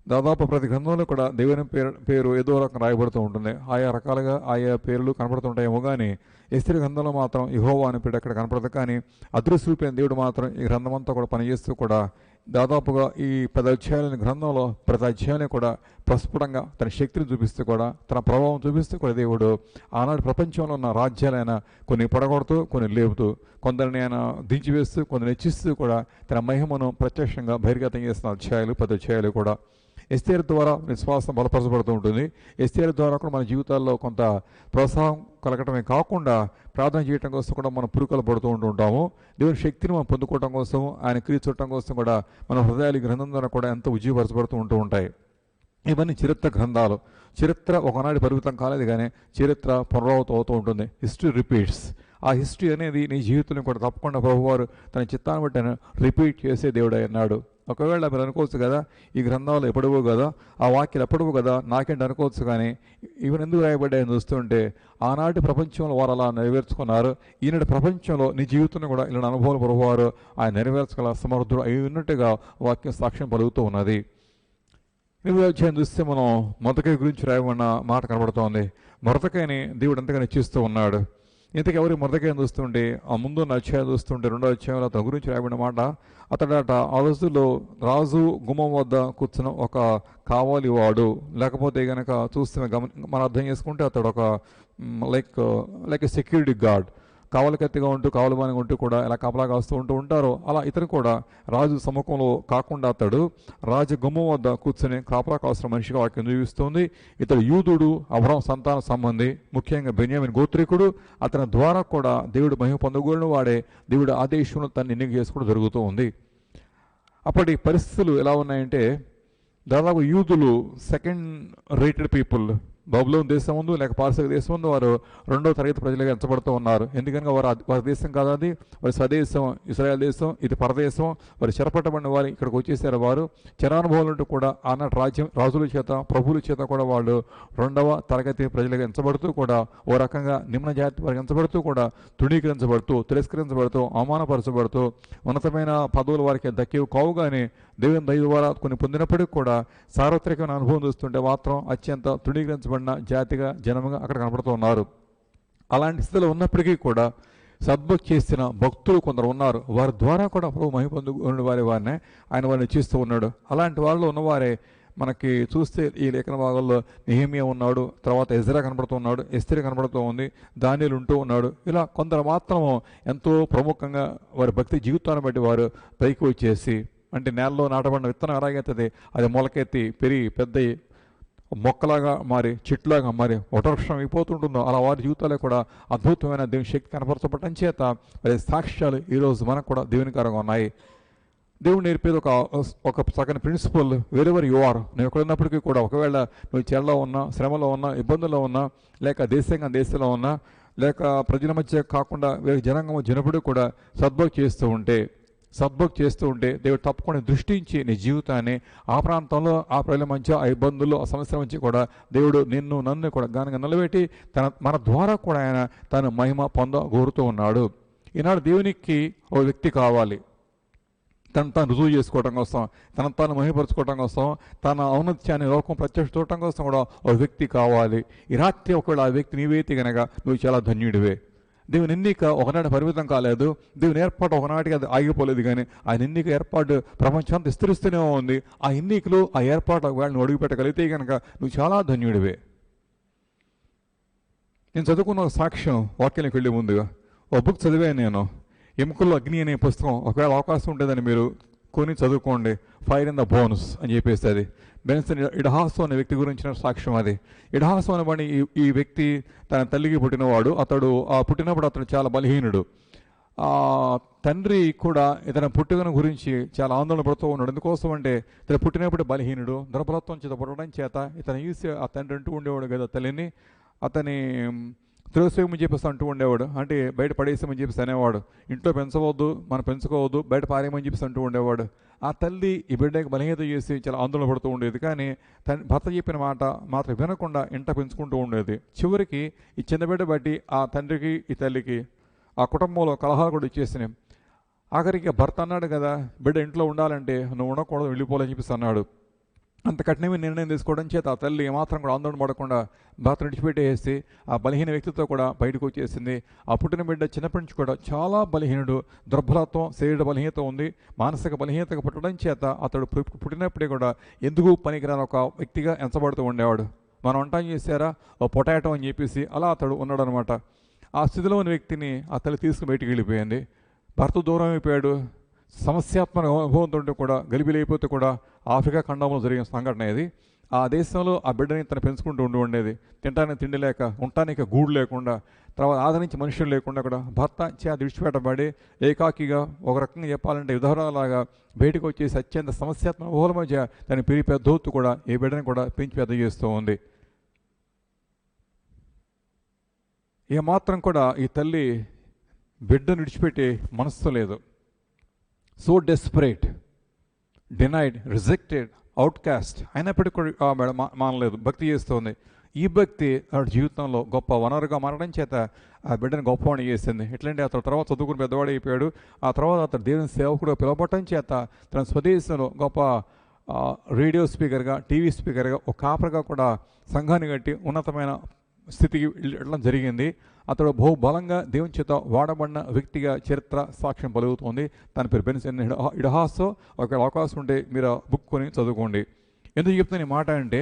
దాదాపు ప్రతి గ్రంథంలో కూడా దేవుని పేరు ఏదో రకం రాయబడుతూ ఉంటుంది. ఆయా రకాలుగా ఆయా పేర్లు కనపడుతుంటాయేమో, కానీ ఎస్తేరు గ్రంథంలో మాత్రం యెహోవా అనే పేరు ఎక్కడ కనపడదు. కానీ అదృశ్యరూపైన దేవుడు మాత్రం ఈ గ్రంథం అంతా కూడా పనిచేస్తూ కూడా దాదాపుగా ఈ 10 అధ్యాయాల గ్రంథంలో ప్రతి అధ్యాయాన్ని కూడా ప్రస్ఫుటంగా తన శక్తిని చూపిస్తూ కూడా, తన ప్రభావం చూపిస్తూ కూడా దేవుడు ఆనాడు ప్రపంచంలో ఉన్న రాజ్యాలైన కొన్ని పడగొడుతూ, కొన్ని లేపుతూ, కొందరిని ఆయన దించివేస్తూ, కొందరిని హెచ్చిస్తూ కూడా తన మహిమను ప్రత్యక్షంగా బహిర్గతం చేసిన అధ్యాయాలు 10 అధ్యాయాలు కూడా. ఎస్తేరు ద్వారా విశ్వాసం బలపరచబడుతూ ఉంటుంది. ఎస్తేరు ద్వారా కూడా మన జీవితాల్లో కొంత ప్రోత్సాహం కలగటమే కాకుండా ప్రార్థన చేయడం కోసం కూడా మనం పురుకలు పడుతూ ఉంటాము. దేవుని శక్తిని మనం పొందుకోవడం కోసం, ఆయన క్రియ చూడటం కోసం కూడా మన హృదయాలు గ్రంథం ద్వారా కూడా ఎంతో ఉజ్జీవపరచబడుతూ ఉంటాయి. ఇవన్నీ చరిత్ర గ్రంథాలు. చరిత్ర ఒకనాడు పరిమితం కాలేదు, కానీ చరిత్ర పునరావృతం అవుతూ ఉంటుంది. History repeats. ఆ హిస్టరీ అనేది నీ జీవితంలో కూడా తప్పకుండా ప్రభువారు తన చిత్తాన్ని బట్టి రిపీట్ చేసే దేవుడు అన్నాడు. ఒకవేళ మీరు అనుకోవచ్చు కదా, ఈ గ్రంథాలు ఎప్పుడవో కదా, ఆ వాక్యాలు ఎప్పుడవో కదా, నాకేంటి అనుకోవచ్చు. కానీ ఇవన్నీ ఎందుకు రాయబడ్డాయని చూస్తుంటే ఆనాటి ప్రపంచంలో వారు అలా నెరవేర్చుకున్నారు. ఈనాటి ప్రపంచంలో నీ జీవితంలో కూడా ఇలాంటి అనుభవాలు ప్రభువారు ఆయన నెరవేర్చగల సమర్థుడు అయి ఉన్నట్టుగా వాక్యం సాక్ష్యం పలుకుతూ ఉన్నది. 8వ అధ్యాయం చూస్తే మనం మొర్దెకై గురించి రాయబడిన మాట కనబడుతోంది. మొర్దెకైని దేవుడు ఎంతగా హెచ్చిస్తూ ఉన్నాడు. ఇంతకు ఎవరి మొర్దెకైని చూస్తుంటే ఆ ముందున్న అధ్యాయం చూస్తుంటే 2వ అధ్యాయంలో అతని గురించి రాయబడిన మాట, అతడట ఆ రోజుల్లో రాజు గుమ్మం వద్ద కూర్చున్న ఒక కావాలి వాడు, లేకపోతే కనుక చూస్తే మనం అర్థం చేసుకుంటే అతడు ఒక లైక్ సెక్యూరిటీ గార్డ్, కావలికత్తిగా ఉంటూ కావలిబానిగా ఉంటూ కూడా ఇలా కాపలా కాస్తూ ఉంటారు. అలా ఇతను కూడా రాజు సముఖంలో కాకుండా అతడు రాజు గుమ్మం వద్ద కూర్చొని కాపలా కాస్తున్న మనిషిగా వాక్యం చూపిస్తుంది. ఇతడు యూదుడు, అబ్రహాము సంతాన సంబంధి, ముఖ్యంగా బెన్యామీను గోత్రికుడు. అతని ద్వారా కూడా దేవుడు మహిమ పొందగోరిన వాడే దేవుడు ఆదేశంలో తను ఎన్నిక చేసుకోవడం జరుగుతూ ఉంది. అప్పటి పరిస్థితులు ఎలా ఉన్నాయంటే, దాదాపు యూదులు సెకండ్ రేటెడ్ పీపుల్. బబులోను దేశం ముందు లేక పారసీక దేశం ముందు వారు 2వ తరగతి ప్రజలుగా ఎంచబడుతూ ఉన్నారు. ఎందుకనగా వారి దేశం కాదు అది, వారి స్వదేశం ఇశ్రాయేల్ దేశం, ఇది పరదేశం. వారు చెరపట్టబడిన వారు ఇక్కడికి వచ్చేసారు. వారు చెరానుభవాలు కూడా ఆనాటి రాజుల చేత, ప్రభువుల చేత కూడా వాళ్ళు 2వ తరగతి ప్రజలుగా ఎంచబడుతూ కూడా ఓ రకంగా నిమ్న జాతి వారికి ఎంచబడుతూ కూడా తృణీకరించబడుతూ, తిరస్కరించబడుతూ, అవమానపరచబడుతూ, ఉన్నతమైన పదవులు వారికి దక్కేవి కావు. కానీ దేవుని దయ ద్వారా కొన్ని పొందినప్పటికీ కూడా సార్వత్రికమైన అనుభవం చూస్తుంటే మాత్రం అత్యంత తృణీకరించబడిన జాతిగా జనముగా అక్కడ కనపడుతూ ఉన్నారు. అలాంటి స్థితిలో ఉన్నప్పటికీ కూడా సద్భక్తి చేసిన భక్తులు కొందరు ఉన్నారు. వారి ద్వారా కూడా ప్రభు మహిమ పొందుకునే వారినే ఆయన వారిని చేస్తూ ఉన్నాడు. అలాంటి వాళ్ళు ఉన్నవారే మనకి చూస్తే ఈ లేఖన భాగంలో నెహెమియా ఉన్నాడు, తర్వాత ఎజ్రా కనబడుతున్నాడు, ఎస్తేరు కనబడుతూ ఉంది, దానియేలు ఉంటూ ఉన్నాడు. ఇలా కొందరు మాత్రము ఎంతో ప్రముఖంగా వారి భక్తి జీవితాన్ని బట్టి వారు పైకి వచ్చేసి, అంటే నేలలో నాటబడిన విత్తనం ఎలాగైతుంది అది మొలకెత్తి పెరిగి పెద్ద మొక్కలాగా మారి చెట్లాగా మారి వటవృక్షం అయిపోతుంటుందో అలా వారి జీవితాల్లో కూడా అద్భుతమైన దేవుని శక్తి కనపరచబడటం చేత వారి సాక్ష్యాలు ఈరోజు మనకు కూడా దేవునికరంగా ఉన్నాయి. దేవుడు నేర్పేది ఒక చక్కని ప్రిన్సిపల్, వెరెవర్ యు ఆర్, నువ్వు ఎక్కడున్నప్పటికీ కూడా, ఒకవేళ నువ్వు చెరలో ఉన్నా, శ్రమలో ఉన్నా, ఇబ్బందుల్లో ఉన్నా, లేక దేశంలో ఉన్నా, లేక ప్రజల మధ్య కాకుండా వేరే జనపడి కూడా సద్భక్తి చేస్తూ ఉంటే దేవుడు తప్పకుండా దృష్టించి నీ జీవితాన్ని ఆ ప్రాంతంలో, ఆ ప్రజల మధ్య, ఆ ఇబ్బందుల్లో, ఆ సమస్యల మధ్య కూడా దేవుడు నన్ను కూడా గానంగా నిలబెట్టి మన ద్వారా కూడా ఆయన తన మహిమ కోరుతూ ఉన్నాడు. ఈనాడు దేవునికి ఓ వ్యక్తి కావాలి, తను తాను రుజువు చేసుకోవడం కోసం, తనను తాను మహిమపరచుకోవడం కోసం, తన ఔన్నత్యాన్ని లోకం ప్రత్యక్ష చూడటం కోసం కూడా ఒక వ్యక్తి కావాలి. ఈ రాత్రి ఒకవేళ ఆ వ్యక్తి నీవైతే కనుక నువ్వు చాలా ధన్యుడివే. దేవుని ఎన్నిక ఒకనాటి పరిమితం కాలేదు, దేవుని ఏర్పాటు ఒకనాటికి అది ఆగిపోలేదు, కానీ ఆయన ఎన్నిక ఏర్పాటు ప్రపంచాంతా విస్తరిస్తూనే ఉంది. ఆ ఎన్నికలు, ఆ ఏర్పాటు ఒకవేళ నువ్వు అడుగుపెట్టగలిగితే కనుక నువ్వు చాలా ధన్యుడివే. నేను చదువుకున్న ఒక సాక్ష్యం వాక్యానికి వెళ్ళే ముందుగా ఒక బుక్ చదివాను నేను, ఎముకల్లో అగ్ని అనే పుస్తకం. ఒకవేళ అవకాశం ఉంటుందని మీరు కొని చదువుకోండి, ఫైర్ ఇన్ ద బోన్స్ అని చెప్పేసి. అది బెన్సన్ ఇడహాసో అనే వ్యక్తి గురించిన సాక్ష్యం. అది ఇడహాసో అనబడి ఈ వ్యక్తి తన తల్లికి పుట్టినవాడు. పుట్టినప్పుడు అతను చాలా బలహీనుడు. తండ్రి కూడా ఇతని పుట్టుకను గురించి చాలా ఆందోళన పడుతూ ఉన్నాడు. ఎందుకోసం అంటే ఇతను పుట్టినప్పుడు బలహీనుడు, దుర్బలత్వం చేత పుట్టడం చేత ఇతను చూసి ఆ తండ్రి అంటూ ఉండేవాడు కదా తల్లిని, అతని త్రోసేమని చెప్పేసి అంటూ ఉండేవాడు, అంటే బయట పడేసామని చెప్పేసి అనేవాడు. ఇంట్లో పెంచవద్దు, మనం పెంచుకోవద్దు, బయట పారేయమని చెప్పేసి అంటూ ఉండేవాడు. ఆ తల్లి ఈ బిడ్డకి బలహీనత చేసి చాలా ఆందోళన పడుతూ ఉండేది. కానీ భర్త చెప్పిన మాట మాత్రం వినకుండా ఇంట పెంచుకుంటూ ఉండేది. చివరికి ఈ చిన్న బిడ్డ బట్టి ఆ తండ్రికి ఈ తల్లికి ఆ కుటుంబంలో కలహాలు కూడా ఇచ్చేసినాయి. ఆఖరికి భర్త అన్నాడు కదా, బిడ్డ ఇంట్లో ఉండాలంటే నువ్వు ఉండకూడదు, వెళ్ళిపోవాలని చెప్పేసి అన్నాడు. అంత కఠినమైన నిర్ణయం తీసుకోవడం చేత ఆ తల్లి ఏమాత్రం కూడా ఆందోళన పడకుండా భర్తను విడిచిపెట్టేసి ఆ బలహీన వ్యక్తితో కూడా బయటకు వచ్చేసింది. ఆ పుట్టిన బిడ్డ చిన్నప్పటి నుంచి కూడా చాలా బలహీనుడు, దుర్బలత్వం, శరీర బలహీనత ఉంది, మానసిక బలహీనతగా పుట్టడం చేత అతడు పుట్టినప్పుడే కూడా ఎందుకు పనికిరాని ఒక వ్యక్తిగా ఎంచబడుతూ ఉండేవాడు. మనం వంట చేశారా ఓ పొటాటో అని చెప్పేసి అలా అతడు ఉన్నాడు అనమాట. ఆ స్థితిలో ఉన్న వ్యక్తిని ఆ తల్లి తీసుకుని బయటికి వెళ్ళిపోయింది. భర్త దూరం అయిపోయాడు. సమస్యాత్మక అనుభవంతో కూడా గలిబిలైపోతే కూడా ఆఫ్రికా ఖండంలో జరిగిన సంఘటన ఇది. ఆ దేశంలో ఆ బిడ్డని తను పెంచుకుంటూ ఉండేది. తినడానికి తిండి లేక, ఉండటానికి గూడు లేకుండా, తర్వాత ఆదరించి మనుషులు లేకుండా కూడా భర్త విడిచిపెట్టబడి ఏకాకిగా, ఒక రకంగా చెప్పాలంటే విధవరాలాగా బయటకు వచ్చేసి అత్యంత సమస్యాత్మక ఊహల మధ్య తన పెరిగి పెద్దోత్తు కూడా ఏ బిడ్డని కూడా పెంచి పెద్ద చేస్తూ ఉంది. ఏమాత్రం కూడా ఈ తల్లి బిడ్డను విడిచిపెట్టే మనస్సు లేదు. So desperate, denied, rejected, outcast అయినప్పటికీ కూడా మానలేదు, భక్తి చేస్తుంది. ఈ భక్తి ఆవిడ జీవితంలో గొప్ప వనరుగా మారడం చేత ఆ బిడ్డను గొప్పవాణి చేసింది. ఎట్లంటే అతను తర్వాత చదువుకుని పెద్దవాడు అయిపోయాడు. ఆ తర్వాత అతను దేవుని సేవకుడు పిలవబడటం చేత తన స్వదేశంలో గొప్ప రేడియో స్పీకర్గా, టీవీ స్పీకర్గా, ఒక కాపరిగా కూడా సంఘాన్ని కట్టి ఉన్నతమైన స్థితికి వెళ్ళడం జరిగింది. అతడు బహుబలంగా దేవుని చేత వాడబడిన వ్యక్తిగా చరిత్ర సాక్ష్యం పలుకుతుంది. తన పేరు బెన్సన్ ఇడహాసో. ఒక అవకాశం ఉంటే మీరు బుక్ కొని చదువుకోండి. ఎందుకు చెప్తున్న ఈ మాట అంటే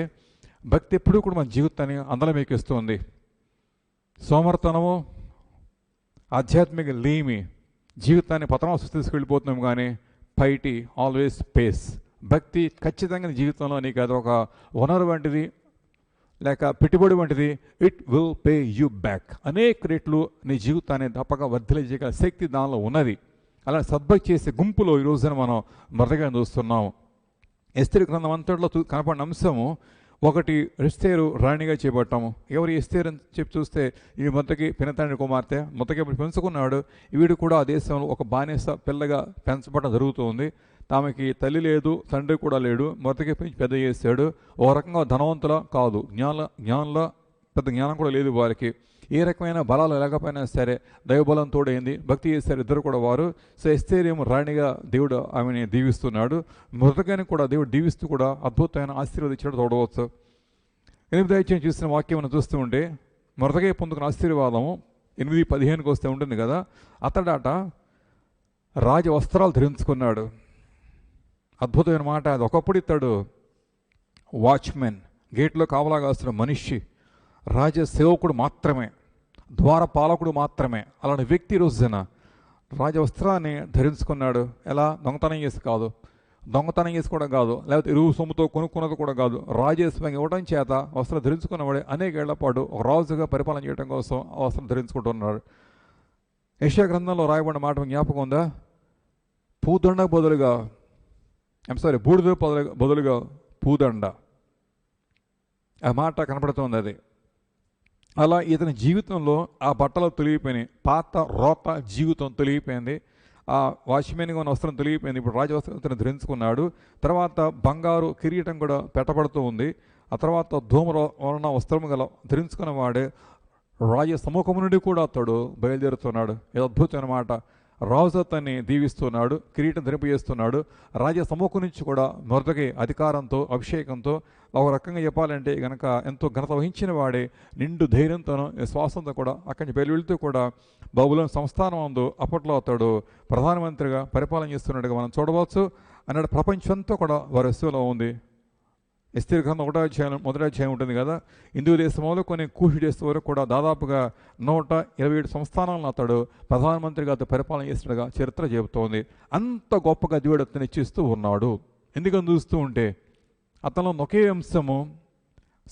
భక్తి ఎప్పుడూ కూడా మన జీవితాన్ని అందలమేకిస్తుంది. సోమర్తనము, ఆధ్యాత్మిక లీమి జీవితాన్ని పతనావస్థ తీసుకెళ్ళిపోతున్నాము, కానీ పైటీ ఆల్వేస్ పేస్. భక్తి ఖచ్చితంగా జీవితంలో నీకు అది ఒక వనరు వంటిది, లేక పెట్టుబడి వంటిది. It will pay you back. అనేక రెట్లు నీ జీవితాన్ని తప్పక వర్ధిలించగల శక్తి దానిలో ఉన్నది. అలా సద్భక్తి చేసే గుంపులో ఈ రోజున మనం మరదగా చూస్తున్నాము. ఎస్తేరు గ్రంథం అంతట్లో కనపడిన అంశము ఒకటి, ఎస్తేరు రాణిగా చేపట్టాము. ఎవరు ఎస్తేరు అని చెప్పి చూస్తే ఈ మొదటి పినతండ్రి కుమార్తె, మొదటి పెంచుకున్నాడు. వీడు కూడా ఆ దేశంలో ఒక బానిస పిల్లగా పెంచబడడం జరుగుతుంది. ఆమెకి తల్లి లేదు, తండ్రి కూడా లేడు. మొదటికి పెంచి పెద్ద చేశాడు. ఒక రకంగా ధనవంతుల కాదు, జ్ఞానుల పెద్ద జ్ఞానం కూడా లేదు వారికి. ఏ రకమైన బలాలు లేకపోయినా సరే దైవబలం తోడైంది, భక్తి చేశారు ఇద్దరు కూడా వారు. సో ఎస్తేరేమో రాణిగా దేవుడు ఆమెని దీవిస్తున్నాడు. మృతగాని కూడా దేవుడు దీవిస్తూ కూడా అద్భుతమైన ఆశీర్వదించడం చూడవచ్చు. 8 చూసిన వాక్యం మనం చూస్తూ ఉంటే మృతగా పొందుకున్న ఆశీర్వాదము 8:15 వస్తే ఉంటుంది కదా. అతడాట రాజ వస్త్రాలు ధరించుకున్నాడు. అద్భుతమైన మాట అది. ఒకప్పుడు ఇతడు వాచ్మెన్, గేట్లో కావలా కాస్తున్న మనిషి, రాజ సేవకుడు మాత్రమే, ద్వారపాలకుడు మాత్రమే. అలాంటి వ్యక్తి రోజున రాజవస్త్రాన్ని ధరించుకున్నాడు. ఎలా? దొంగతనం చేసి కాదు, దొంగతనం చేసి కూడా కాదు, లేకపోతే ఎరువు సొమ్ముతో కొనుక్కున్నది కూడా కాదు. రాజస్వంగా ఇవ్వడం చేత వస్త్రం ధరించుకున్నవాడే అనేకేళ్ల పాటు ఒక రాజుగా పరిపాలన చేయడం కోసం ఆ వస్త్రం ధరించుకుంటున్నాడు. యెషయా గ్రంథంలో రాయబడిన మాట జ్ఞాపకం ఉందా? పూదండ బదులుగా బూడిద బదులుగా పూదండ, ఆ మాట కనపడుతుంది. అది అలా ఇతని జీవితంలో ఆ బట్టలు తొలిగిపోయినాయి. పాత రోత జీవితం తొలిగిపోయింది. ఆ వాచ్మెన్గా ఉన్న వస్త్రం తొలిగిపోయింది. ఇప్పుడు రాజవస్త్రం ధరించుకున్నాడు. తర్వాత బంగారు కిరీటం కూడా పెట్టబడుతూ ఉంది. ఆ తర్వాత ధూమ్రవర్ణ వస్త్రం గల ధరించుకున్న వాడే రాజ సముఖము నుండి కూడా అతడు బయలుదేరుతున్నాడు. ఇది అద్భుతమైన మాట. రాజు అతన్ని దీవిస్తున్నాడు, కిరీటం ధరింపజేస్తున్నాడు. రాజ సముఖం నుంచి కూడా మొదటి అధికారంతో అభిషేకంతో, ఒక రకంగా చెప్పాలంటే కనుక ఎంతో ఘనత వహించిన వాడే నిండు ధైర్యంతోనూ శ్వాసంతో కూడా అక్కడి నుంచి వెళ్తూ కూడా బబులోను సంస్థానం అందు అప్పట్లో అతడు ప్రధానమంత్రిగా పరిపాలన చేస్తున్నట్టుగా మనం చూడవచ్చు. అన్నాడు ప్రపంచంతో కూడా వారి వస్తువులో ఉంది. ఎస్తేరు గ్రంథం 1వ అధ్యాయం ఉంటుంది కదా. హిందూ దేశంలో కొన్ని కూషి దేశం వరకు కూడా దాదాపుగా 127 సంస్థానాలను అతడు ప్రధానమంత్రిగా అతడు పరిపాలన చేసినట్టుగా చరిత్ర చెబుతోంది. అంత గొప్పగా దేవుడు అతను ఇచ్చిస్తూ ఉన్నాడు. ఎందుకని చూస్తూ ఉంటే అతనిలో ఒకే అంశము,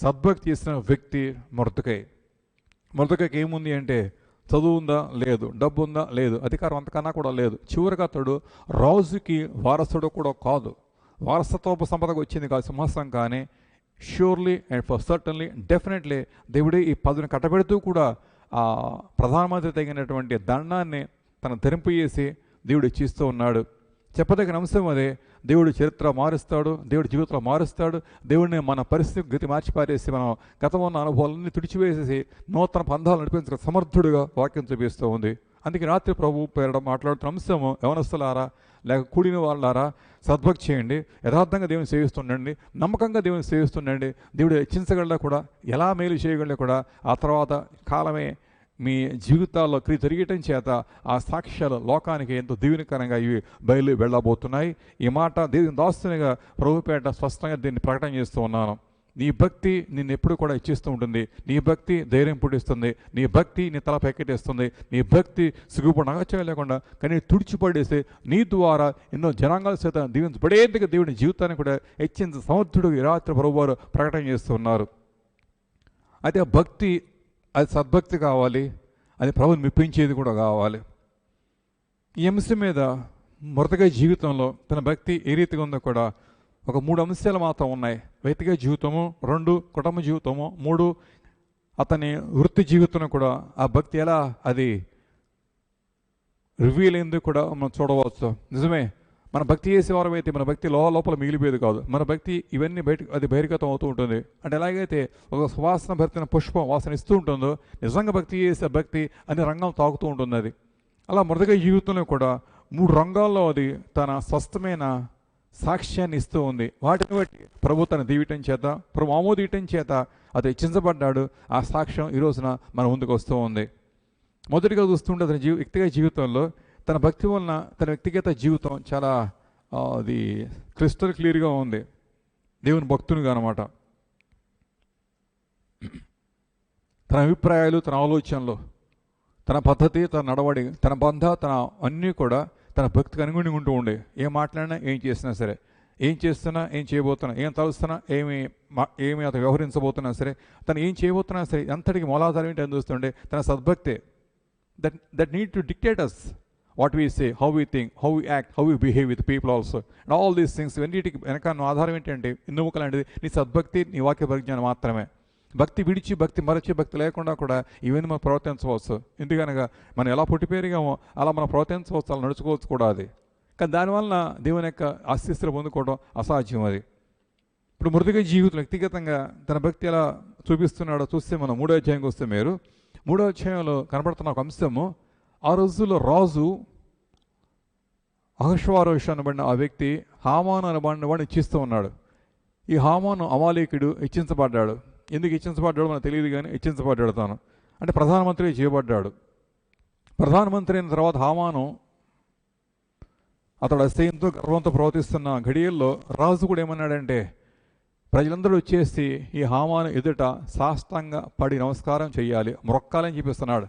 సద్భక్తి చేసిన వ్యక్తి మొర్దెకైకి ఏముంది అంటే చదువు ఉందా? లేదు. డబ్బు ఉందా? లేదు. అధికారం అంతకన్నా కూడా లేదు. చివరికి అతడు రాజుకి వారసుడు కూడా కాదు. వారసత్వపు సంపదకు వచ్చింది కాదు సింహాసనం. కానీ surely and for certainly definitely దేవుడే ఈ పదవిని కట్టబెడుతూ కూడా ఆ ప్రధానమంత్రి తగినటువంటి దండాన్ని తను ధరింపు చేసి దేవుడు ఇచ్చిస్తూ ఉన్నాడు. చెప్పదగిన అంశం అదే. దేవుడు చరిత్ర మారుస్తాడు, దేవుడి జీవితంలో మారుస్తాడు. దేవుడిని మన పరిస్థితి గతి మార్చిపారేసి మనం గతంలో ఉన్న అనుభవాలన్నీ తుడిచివేసేసి నూతన పంధాలు నడిపించక సమర్థుడిగా వాక్యం చూపిస్తూ ఉంది. అందుకే రాత్రి ప్రభు పేరడం మాట్లాడుతున్న అంశము, యవనస్తులారా లేక కూడిన వాళ్ళారా సద్భక్తి చేయండి, యథార్థంగా దేవుని సేవిస్తుండండి, నమ్మకంగా దేవుని సేవిస్తుండండి. దేవుడు హెచ్చించగలడా కూడా, ఎలా మేలు చేయగలడా కూడా ఆ తర్వాత కాలమే మీ జీవితాల్లో క్రియ జరిగటం చేత ఆ సాక్ష్యాలు లోకానికి ఎంతో దీవెనకరంగా ఇవి బయలు వెళ్ళబోతున్నాయి. ఈ మాట దేవుని దాస్తునిగా ప్రభుపేట స్పష్టంగా దీన్ని ప్రకటన చేస్తూ ఉన్నాను. నీ భక్తి నిన్ను ఎప్పుడు కూడా ఇచ్చిస్తూ ఉంటుంది. నీ భక్తి ధైర్యం పుట్టిస్తుంది. నీ భక్తి నీ తల పెక్కెట్టేస్తుంది. నీ భక్తి సిగ్గుపడి నగచ్చే లేకుండా కానీ తుడిచిపడేసి నీ ద్వారా ఎన్నో జనాంగాల చేత దీవించబడేందుకు దేవుని జీవితాన్ని కూడా హెచ్చించే సమర్థుడు ఈ రాత్రి ప్రభువారు ప్రకటన చేస్తున్నారు. అయితే ఆ భక్తి అది సద్భక్తి కావాలి, అది ప్రభుని మెప్పించేది కూడా కావాలి. ఈ అంశం మీద మొదటగా జీవితంలో తన భక్తి ఏ రీతిగా ఉందో కూడా ఒక 3 అంశాలు మాత్రం ఉన్నాయి. వ్యక్తిగత జీవితము, 2 కుటుంబ జీవితము, 3 అతని వృత్తి జీవితం కూడా ఆ భక్తి ఎలా అది రివీల్ అయింది కూడా మనం చూడవచ్చు. నిజమే, మన భక్తి చేసేవారం అయితే మన భక్తి లోపల మిగిలిపోయేది కాదు. మన భక్తి ఇవన్నీ అది బహిర్గతం అవుతూ ఉంటుంది. అంటే ఎలాగైతే ఒక సువాసన భరితన పుష్పం వాసన ఇస్తూ ఉంటుందో నిజంగా భక్తి చేసే భక్తి అన్ని రంగాలు తాకుతూ ఉంటుంది. అది అలా మృతగా జీవితంలో కూడా 3 రంగాల్లో అది తన స్వస్థమైన సాక్ష్యాన్ని ఇస్తూ ఉంది. వాటిని బట్టి ప్రభు తన దీవిటం చేత, ప్రభు ఆమోదీయటం చేత అది హెచ్చించబడ్డాడు. ఆ సాక్ష్యం ఈ రోజున మన ముందుకు వస్తూ ఉంది. మొదటిగా చూస్తుంటే అతని వ్యక్తిగత జీవితంలో తన భక్తి వలన తన వ్యక్తిగత జీవితం చాలా అది క్రిస్టల్ క్లియర్గా ఉంది. దేవుని భక్తునిగా అనమాట. తన అభిప్రాయాలు, తన ఆలోచనలు, తన పద్ధతి, తన నడవడి, తన బంధ, తన అన్నీ కూడా తన భక్తికి అనుగుణంగా ఉంటూ ఉండే. ఏం మాట్లాడినా, ఏం చేసినా సరే, ఏం చేస్తున్నా, ఏం చేయబోతున్నా, ఏం తలుస్తున్నా, ఏమి అతను వ్యవహరించబోతున్నా సరే, తను ఏం చేయబోతున్నా సరే, అంతటికి మూలాధారం ఏంటి అని చూస్తుండే తన సద్భక్తే. That need to dictate us what we say, how we think, how we act, how we behave with people also. And all these things, ఇవన్నిటికి వెనక ఆధారం ఏంటంటే ఎన్నుముక లాంటిది నీ సద్భక్తి, నీ వాక్య పరిజ్ఞానం మాత్రమే. భక్తి విడిచి, భక్తి మరచి, భక్తి లేకుండా కూడా ఇవన్నీ మనం ప్రవర్తించవచ్చు. ఎందుకనగా మనం ఎలా పుట్టిపేరిగామో అలా మనం ప్రవర్తించవచ్చు, అలా నడుచుకోవచ్చు కూడా. అది కానీ దానివల్ల దేవుని యొక్క ఆశీస్సులు పొందుకోవడం అసాధ్యం. అది ఇప్పుడు మృతిగా జీవితం వ్యక్తిగతంగా తన భక్తి ఎలా చూపిస్తున్నాడో చూస్తే మనం 3వ అధ్యాయంకి వస్తే మీరు 3వ అధ్యాయంలో కనబడుతున్న ఒక అంశము, ఆ రోజుల్లో రాజు అహష్వారోషు అనబడిన ఆ వ్యక్తి హామాను అనబడిన వాడిని ఇచ్చిస్తూ ఉన్నాడు. ఈ హామాను అమాలేకుడు హెచ్చించబడ్డాడు. ఎందుకు హెచ్చించబడ్డాడు మనకు తెలియదు, కానీ హెచ్చించబడ్డాడు. తాను అంటే ప్రధానమంత్రి చేయబడ్డాడు. ప్రధానమంత్రి అయిన తర్వాత హామాను అతడు అసహ్యంతో గర్వంతో ప్రవర్తిస్తున్న ఘడియల్లో రాజు కూడా ఏమన్నాడంటే, ప్రజలందరూ వచ్చేసి ఈ హామాను ఎదుట సాష్టాంగ పడి నమస్కారం చేయాలి, మొక్కాలని చెప్పిస్తున్నాడు.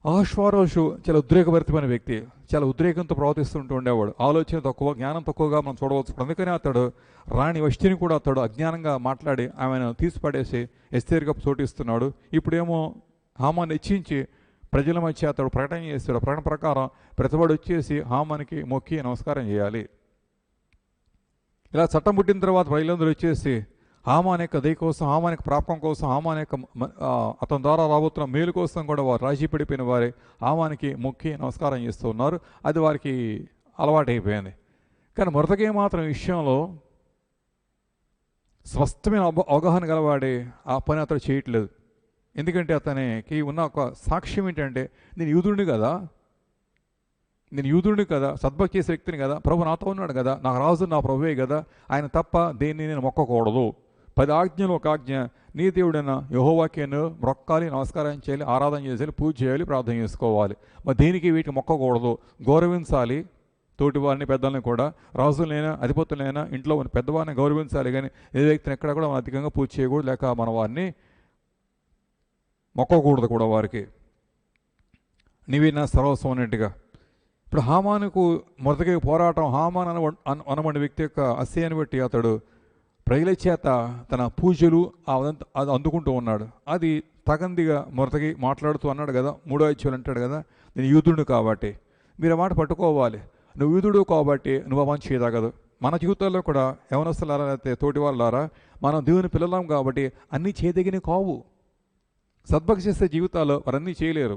అహష్వారోషు చాలా ఉద్రేకభరితమైన వ్యక్తి, చాలా ఉద్రేకంతో ప్రవర్తిస్తుంటూ ఉండేవాడు. ఆలోచన తక్కువ, జ్ఞానం తక్కువగా మనం చూడవచ్చు. అందుకనే అతడు రాణి వష్టిని కూడా అతడు అజ్ఞానంగా మాట్లాడి ఆమెను తీసిపడేసి ఎస్తేరుగా చోటిస్తున్నాడు. ఇప్పుడేమో హామాన్ని హెచ్చించి ప్రజల మధ్య అతడు ప్రకటన చేస్తాడు. ప్రకటన ప్రకారం ప్రతివాడు వచ్చేసి హామానికి మొక్కి నమస్కారం చేయాలి. ఇలా చట్టం పుట్టిన తర్వాత ప్రజలందరూ వచ్చేసి హామాన్ యొక్క దయ కోసం, హామాన్ యొక్క ప్రాపకం కోసం, హామాన్ యొక్క అతని ద్వారా రాబోతున్న మేలు కోసం కూడా వారు రాజీ పడిపోయిన వారే హామానికి మొక్కి నమస్కారం చేస్తూ ఉన్నారు. అది వారికి అలవాటు అయిపోయింది. కానీ మొదటికే మాత్రం ఈ విషయంలో స్పష్టమైన అవగాహన గలవాడే ఆ పని అతడు చేయట్లేదు. ఎందుకంటే అతనికి ఉన్న ఒక సాక్ష్యం ఏంటంటే, నేను యూదుడిని కదా, సద్భక్తి చేసే వ్యక్తిని కదా, ప్రభు నాతో ఉన్నాడు కదా, నాకు రాజు నా ప్రభువే కదా, ఆయన తప్ప దేన్ని నేను మొక్కకూడదు. 10 ఆజ్ఞలు ఒక ఆజ్ఞ, నీ దేవుడైన యెహోవాకేను మొక్కాలి, నమస్కారం చేయాలి, ఆరాధన చేయాలి, పూజ చేయాలి, ప్రార్థన చేసుకోవాలి. మరి దేనికి వీటికి మొక్కకూడదు, గౌరవించాలి తోటి వారిని, పెద్దల్ని కూడా, రాజులైనా అధిపతులైనా ఇంట్లో ఉన్న పెద్దవారిని గౌరవించాలి. కానీ ఏ వ్యక్తిని ఎక్కడ కూడా మనం అధికంగా పూజ చేయకూడదు, లేక మన వారిని మొక్కకూడదు కూడా వారికి. నీవే నా సర్వస్వం అన్నట్టుగా. ఇప్పుడు హామానుకు మొదటిగా పోరాటం, హామాన్ అనబడిన వ్యక్తి యొక్క అసహ్యాన్ని బట్టి అతడు ప్రజల చేత తన పూజలు అది అందుకుంటూ ఉన్నాడు. అది తగందిగా మొదటికి మాట్లాడుతూ అన్నాడు కదా, 3వ అధ్యాయం అంటాడు కదా, నేను యూదుడు కాబట్టి. మీరు ఆ మాట పట్టుకోవాలి. నువ్వు యూదుడు కాబట్టి నువ్వు ఆ పని చేయదగదు. మన జీవితాల్లో కూడా యవనస్తులారా, లేకపోతే తోటి వాళ్ళారా, మనం దేవుని పిల్లలం కాబట్టి అన్నీ చేయదగినవి కావు. సద్భక్తి చేసే జీవితాల్లో వారన్నీ చేయలేరు.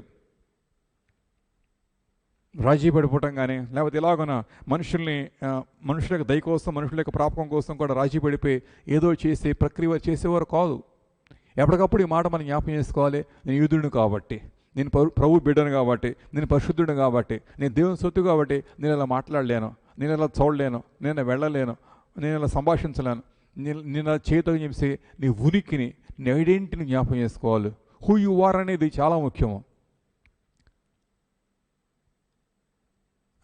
రాజీ పడిపోవటం కానీ, లేకపోతే ఇలాగున మనుషుల యొక్క దయ కోసం, మనుషుల యొక్క ప్రాపకం కోసం కూడా రాజీ పడిపోయి ఏదో చేసి ప్రక్రియ చేసేవారు కాదు. ఎప్పటికప్పుడు ఈ మాట మనం జ్ఞాపకం చేసుకోవాలి. నేను యూదుడిని కాబట్టి, నేను ప్రభు బిడ్డను కాబట్టి, నేను పరిశుద్ధుడిని కాబట్టి, నేను దేవుని సొత్తు కాబట్టి నేను ఇలా మాట్లాడలేను, నేను ఇలా చూడలేను, నేను వెళ్ళలేను, నేను ఇలా సంభాషించలేను, నేను ఇలా చేతో చెప్పి నీ ఉనికిని, నీ ఐడెంటిటీని జ్ఞాపకం చేసుకోవాలి. హూ యు ఆర్ అనేది చాలా ముఖ్యము.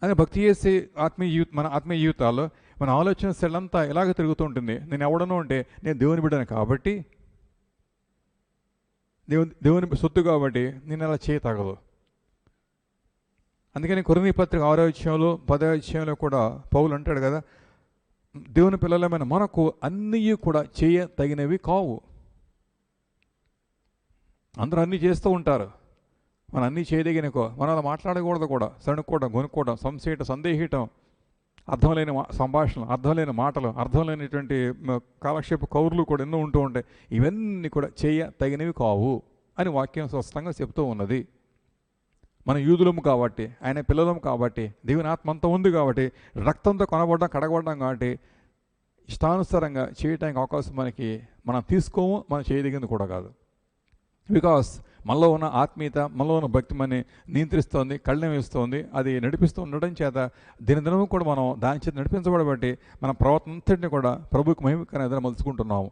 అదే భక్తి చేసే మన ఆత్మీయ జీవితాల్లో మన ఆలోచన సెల్లంతా ఇలాగ తిరుగుతూ ఉంటుంది. నేను ఎవడనో అంటే నేను దేవుని బిడ్డను కాబట్టి, దేవుని సొత్తు కాబట్టి నేను అలా చేయతగదు. అందుకని కొరింథీ పత్రిక 6వ అధ్యాయంలో 10వ అధ్యాయంలో కూడా పౌలు అంటాడు కదా, దేవుని పిల్లలమైన మనకు అన్నీ కూడా చేయతగినవి కావు. అందరూ అన్నీ చేస్తూ ఉంటారు, మనం అన్నీ చేయదగినకో, మనం అలా మాట్లాడకూడదు కూడా. సణుక్కోవడం, కొనుక్కోవడం, సందేహించడం, అర్థం లేని సంభాషణలు, అర్థం లేని మాటలు, అర్థం లేనిటువంటి కాలక్షేప కౌరులు కూడా ఎన్నో ఉంటూ ఉంటాయి. ఇవన్నీ కూడా తగినవి కావు అని వాక్యం స్పష్టంగా చెప్తూ ఉన్నది. మన యూదులము కాబట్టి, ఆయన పిల్లలము కాబట్టి, దేవుని ఆత్మ అంతా ఉంది కాబట్టి, రక్తంతో కొనబడడం, కడగబడడం కాబట్టి ఇష్టానుసారంగా చేయడానికి అవకాశం మనం తీసుకోము, మనం చేయదగింది కూడా కాదు. బికాస్ మనలో ఉన్న ఆత్మీయత, మనలో ఉన్న భక్తి మనని నియంత్రిస్తోంది, కళ్ళెం వేస్తోంది. అది నడిపిస్తూ ఉండడం చేత దినదినము కూడా మనం దాని చేత నడిపించబడబట్టి మన ప్రవర్తన అంతటిని కూడా ప్రభువుకి మహిమకరంగా ఎదురు మలుచుకుంటున్నాము.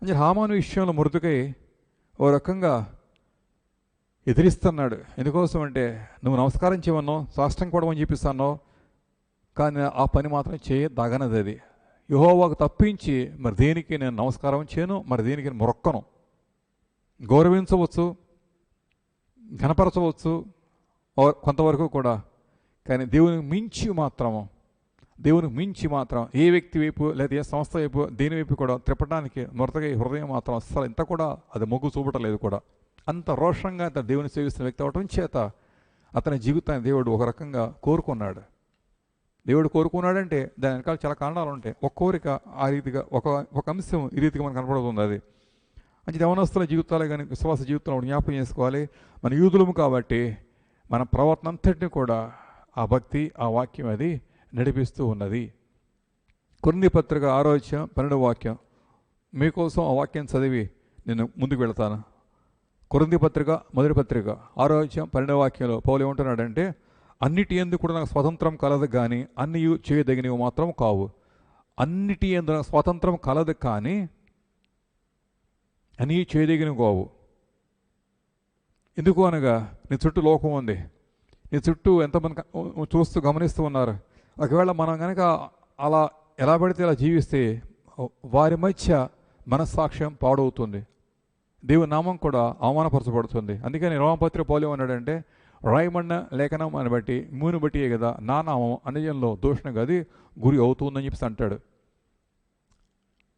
అంటే హామాను విషయంలో మృదుకై ఓ రకంగా ఎదిరిస్తున్నాడు. ఎందుకోసం అంటే, నువ్వు నమస్కారం చేయమన్నావు, సాష్టం కూడా అని చెప్పిస్తాను, కానీ ఆ పని మాత్రం చేయదగనది. అది యెహోవాకు తప్పించి మరి దేనికి నేను నమస్కారం చేయను, మరి దేనికి నేను మొక్కను. గౌరవించవచ్చు, ఘనపరచవచ్చు కొంతవరకు కూడా, కానీ దేవునికి మించి మాత్రం ఏ వ్యక్తి వైపు లేదా ఏ సంస్థ వైపు దేని వైపు కూడా త్రిప్పడానికి మొదటగా హృదయం మాత్రం అస్సలు ఇంత కూడా అది మొగ్గు చూపటలేదు కూడా. అంత రోషంగా అతను దేవుని సేవిస్తున్న వ్యక్తి అవటం చేత అతని జీవితాన్ని దేవుడు ఒక రకంగా కోరుకున్నాడు. దేవుడు కోరుకున్నాడంటే దాని వెనకాల చాలా కారణాలు ఉంటాయి. ఒక కోరిక ఆ రీతిగా, ఒక అంశం ఈ రీతిగా మనకు కనపడుతుంది. అది అంటే యవనస్తుల జీవితాలే కానీ విశ్వాస జీవితంలో జ్ఞాపకం చేసుకోవాలి. మన యూదులము కాబట్టి మన ప్రవర్తన అంతటిని కూడా ఆ భక్తి, ఆ వాక్యం అది నడిపిస్తూ ఉన్నది. కొరింథీ పత్రిక 6వ అధ్యాయం 12వ వాక్యం, మీకోసం ఆ వాక్యం చదివి నేను ముందుకు వెళతాను. కొరింథీ పత్రిక మొదటి పత్రిక 6వ అధ్యాయం 12వ వాక్యంలో పౌలు ఏమంటున్నాడంటే, అన్నిటి యందు కూడా నాకు స్వతంత్రం కలదు కానీ అన్నీ చేయదగినవి మాత్రం కావు. అన్నిటి యందు నాకు స్వాతంత్రం కలదు కానీ అన్నీ చేయదగినవి కావు. ఎందుకు అనగా నీ చుట్టూ లోకం ఉంది, నీ చుట్టూ ఎంతమంది చూస్తూ గమనిస్తూ ఉన్నారు. ఒకవేళ మనం కనుక అలా ఎలా పడితే అలా జీవిస్తే వారి మధ్య మనస్సాక్ష్యం పాడవుతుంది, దేవుని నామం కూడా అవమానపరచబడుతుంది. అందుకని రోమపత్రిక పౌలు ఏమన్నాడంటే, రాయమన్న లేఖనం అని బట్టి మూని బట్టియే కదా నా నామం అన్యజనుల్లో దూషణ గది గురి అవుతుందని చెప్పేసి అంటాడు.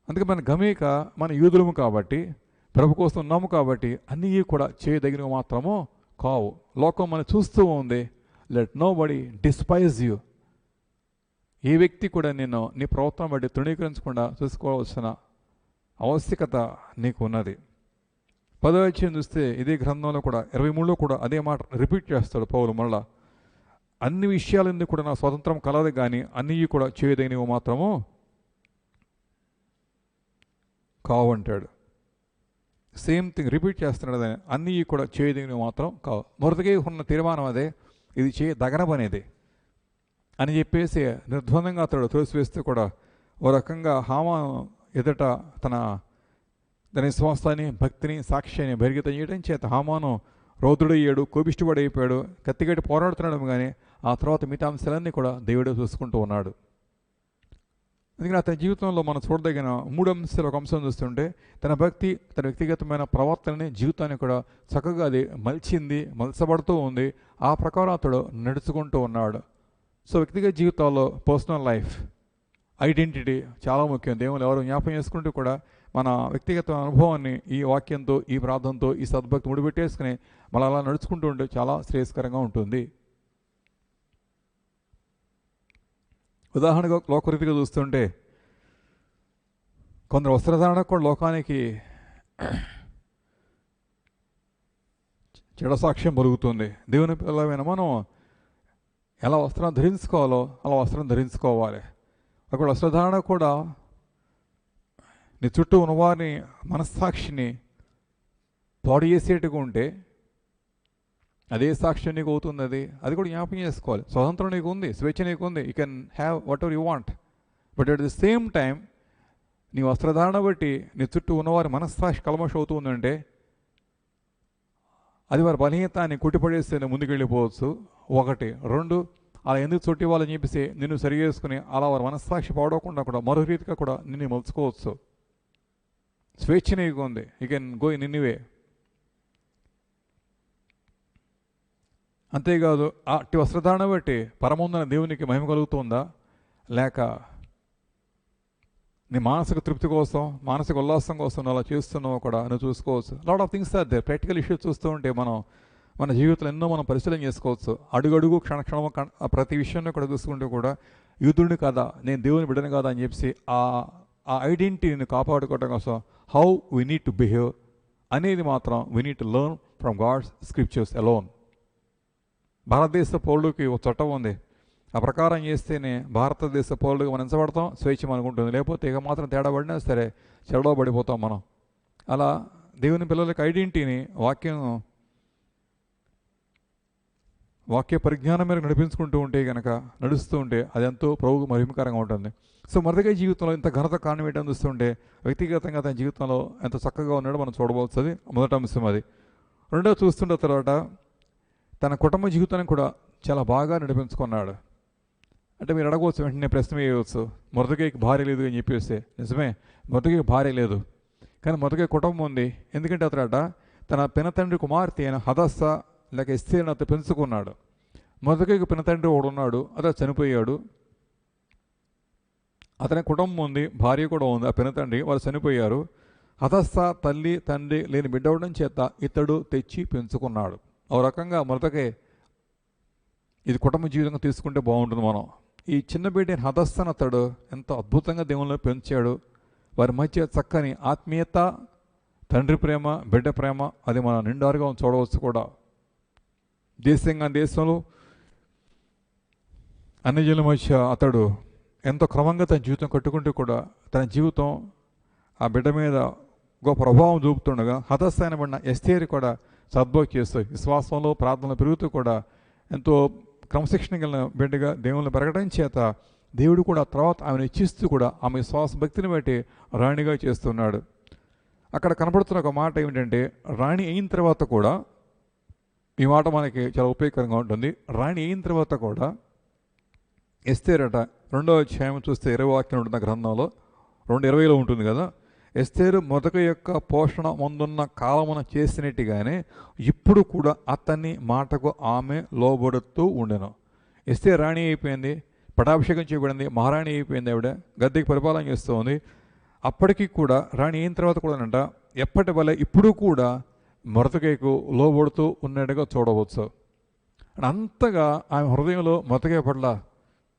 అందుకే మన గమనిక మన యూదులము కాబట్టి, ప్రభు కోసం ఉన్నాము కాబట్టి అన్నీ కూడా చేయదగినవి మాత్రము కావు. లోకం మనం చూస్తూ ఉంది. Let nobody despise you. ఏ వ్యక్తి కూడా నేను నీ ప్రవర్తన బట్టి తృణీకరించకుండా చూసుకోవాల్సిన ఆవశ్యకత నీకు ఉన్నది. 10వ అధ్యాయం చూస్తే ఇదే గ్రంథంలో కూడా 23లో కూడా అదే మాట రిపీట్ చేస్తాడు పౌలు. మళ్ళా అన్ని విషయాల ఎందుకు కూడా నా స్వతంత్రం కలదు కానీ అన్నీ కూడా చేయదగినవి మాత్రము కావు అంటాడు. సేమ్ థింగ్ రిపీట్ చేస్తున్నాడు. అదే అన్నీ కూడా చేయదగినవి మాత్రం కావు. మొదటిగా ఉన్న తీర్మానం అదే, ఇది చేయదగనబనేది అని చెప్పేసి నిర్ద్వందంగా అతడు తోసివేస్తూ కూడా ఓ రకంగా హామాను ఎదుట తన విశ్వాసాన్ని భక్తిని సాక్ష్యాన్ని బహిర్గతం చేయడం చేత హామాను రౌద్రుడయ్యాడు, కోపిష్టివాడైపోయాడు, కత్తిగట్టి పోరాడుతున్నాడు. కానీ ఆ తర్వాత మిగతా అంశాలన్నీ కూడా దేవుడే చూసుకుంటూ ఉన్నాడు. అందుకని అతని జీవితంలో మనం చూడదగిన 3 అంశాలు. ఒక అంశం చూస్తుంటే తన భక్తి, తన వ్యక్తిగతమైన ప్రవర్తనని, జీవితాన్ని కూడా చక్కగా అది మలచబడుతూ ఉంది. ఆ ప్రకారం అతడు నడుచుకుంటూ ఉన్నాడు. సో వ్యక్తిగత జీవితాల్లో పర్సనల్ లైఫ్, ఐడెంటిటీ చాలా ముఖ్యం. దేవుళ్ళు ఎవరు జ్ఞాపకం చేసుకుంటూ కూడా మన వ్యక్తిగత అనుభవాన్ని ఈ వాక్యంతో, ఈ ప్రార్థనతో, ఈ సద్భక్తి ముడిపెట్టేసుకుని మళ్ళీ అలా నడుచుకుంటూ ఉంటే చాలా శ్రేయస్కరంగా ఉంటుంది. ఉదాహరణగా లోకరీతిగా చూస్తుంటే కొందరు వస్త్రధారణ కూడా లోకానికి చెడసాక్ష్యం పలుకుతుంది. దేవుని పిల్లలైన మనం ఎలా వస్త్రం ధరించుకోవాలో అలా వస్త్రం ధరించుకోవాలి. అక్కడ వస్త్రధారణ కూడా నీ చుట్టూ ఉన్నవారిని మనస్సాక్షిని పాడు చేసేట్టుగా ఉంటే అదే సాక్ష్యం నీకు అవుతుంది. అది కూడా జ్ఞాపకం చేసుకోవాలి. స్వతంత్రం నీకు ఉంది, స్వేచ్ఛ నీకు ఉంది. You can have what ever you want. But at the same time నీ వస్త్రధారణ బట్టి నీ చుట్టూ ఉన్నవారి మనస్సాక్షి కల్మషం అవుతుందంటే అది వారి బలహీనతాన్ని కుట్టిపడేస్తే ముందుకు వెళ్ళిపోవచ్చు. 1, 2 అలా ఎందుకు చుట్టి వాళ్ళని చెప్పేసి నిన్ను సరి చేసుకుని అలా వారి మనస్సాక్షి పాడవకుండా కూడా మరో రీతిగా కూడా నిన్ను మలుచుకోవచ్చు. స్వేచ్ఛ నీకు ఉంది. You can go in anyway. అంతేకాదు అట్టి వస్త్రధారణ బట్టి పరముందున దేవునికి మహిమ కలుగుతుందా, లేక నీ మానసిక తృప్తి కోసం, మానసిక ఉల్లాసం కోసం అలా చేస్తున్నావు కూడా నువ్వు చూసుకోవచ్చు. Lot of things are there. Practical issues చూస్తూ ఉంటే మన జీవితంలో ఎన్నో మనం పరిశీలన చేసుకోవచ్చు. అడుగడుగు క్షణక్షణము ప్రతి విషయాన్ని కూడా చూసుకుంటూ కూడా యూదుడిని కాదా, నేను దేవుని బిడ్డను కాదా అని చెప్పి ఆ ఐడెంటిటీని కాపాడుకోవడం కోసం how we need to behave అనేది మాత్రం we need to learn from God's scriptures alone. భారతదేశ పౌరుడికి ఒక చట్టం ఉంది. ఆ ప్రకారం చేస్తేనే భారతదేశ పౌరుడికి మనం ఎంచబడతాం, స్వేచ్ఛ అనుకుంటుంది. లేకపోతే ఇక మాత్రం తేడా పడినా సరే చెడవ పడిపోతాం మనం. అలా దేవుని పిల్లలకి ఐడెంటిటీని వాక్య పరిజ్ఞానం మేరకు నడిపించుకుంటూ ఉంటే కనుక నడుస్తూ ఉంటే అది ఎంతో ప్రభువుకు మహిమకరంగా ఉంటుంది. సో మరొక జీవితంలో ఇంత ఘనత కారణం ఏంటని చూస్తుంటే వ్యక్తిగతంగా తన జీవితంలో ఎంత చక్కగా ఉన్నాడో మనం చూడవలసింది మొదటి అంశం అది. రెండో చూస్తుంటే తర్వాత తన కుటుంబ జీవితాన్ని కూడా చాలా బాగా నడిపించుకున్నాడు. అంటే మీరు అడగవచ్చు, వెంటనే ప్రశ్న వేయవచ్చు, మొదటికి భార్య లేదు అని చెప్పేస్తే. నిజమే, మొదటికి భార్య లేదు, కానీ మొదటికి కుటుంబం ఉంది. ఎందుకంటే అతడట తన పినతండ్రి కుమార్తె అయిన హదస్స లేక ఎస్తేర్ని అతను పెంచుకున్నాడు. మొదటికి పినతండ్రి ఒకడు ఉన్నాడు, అతను చనిపోయాడు. అతని కుటుంబం ఉంది, భార్య కూడా ఉంది. ఆ పినతండ్రి వాళ్ళు చనిపోయారు. హదస్స తల్లి తండ్రి లేని బిడ్డ అవడం చేత ఇతడు తెచ్చి పెంచుకున్నాడు. ఓ రకంగా మొదటకే ఇది కుటుంబ జీవితంగా తీసుకుంటే బాగుంటుంది. మనం ఈ చిన్న బిడ్డని హదస్సను అతడు ఎంతో అద్భుతంగా దేవునిలో పెంచాడు. వారి మధ్య చక్కని ఆత్మీయత, తండ్రి ప్రేమ, బిడ్డ ప్రేమ అది మనం నిండారుగా చూడవచ్చు కూడా. దేశంలో అన్ని జనుల మధ్య అతడు ఎంతో క్రమంగా తన జీవితం కట్టుకుంటూ కూడా తన జీవితం ఆ బిడ్డ మీద గొప్ప ప్రభావం చూపుతుండగా హతస్థైనబడిన ఎస్తేరు కూడా సద్భక్తి చేస్తూ విశ్వాసంలో ప్రార్థనలు పెరుగుతూ కూడా ఎంతో క్రమశిక్షణ కలిగిన బిడ్డగా దేవుని పెరగడం చేత దేవుడు కూడా తర్వాత ఆమెను ఇచ్చిస్తూ కూడా ఆమె విశ్వాస భక్తిని బట్టి రాణిగా చేస్తున్నాడు. అక్కడ కనపడుతున్న ఒక మాట ఏమిటంటే, రాణి అయిన తర్వాత కూడా, ఈ మాట మనకి చాలా ఉపయోగకరంగా ఉంటుంది. రాణి అయిన తర్వాత కూడా ఎస్తేరట 2వ అధ్యాయం చూస్తే 20 వాక్యం ఉంటుంది గ్రంథంలో, 2:20 ఉంటుంది కదా. ఎస్తేరు మొదటి యొక్క పోషణ ముందున్న కాలమున చేసినట్టుగానే ఇప్పుడు కూడా అతన్ని మాటకు ఆమె లోబడుతూ ఉండెను. ఎస్తేరు రాణి అయిపోయింది, పటాభిషేకం చేయబడింది, మహారాణి అయిపోయింది, ఆవిడ గద్దెకి పరిపాలన చేస్తూ ఉంది. అప్పటికి కూడా రాణి అయిన తర్వాత కూడా ఎప్పటి వల్ల ఇప్పుడు కూడా మొరతకైకు లోబడుతూ ఉన్నట్టుగా చూడవచ్చు. అంతగా ఆమె హృదయంలో మొరతకై పట్ల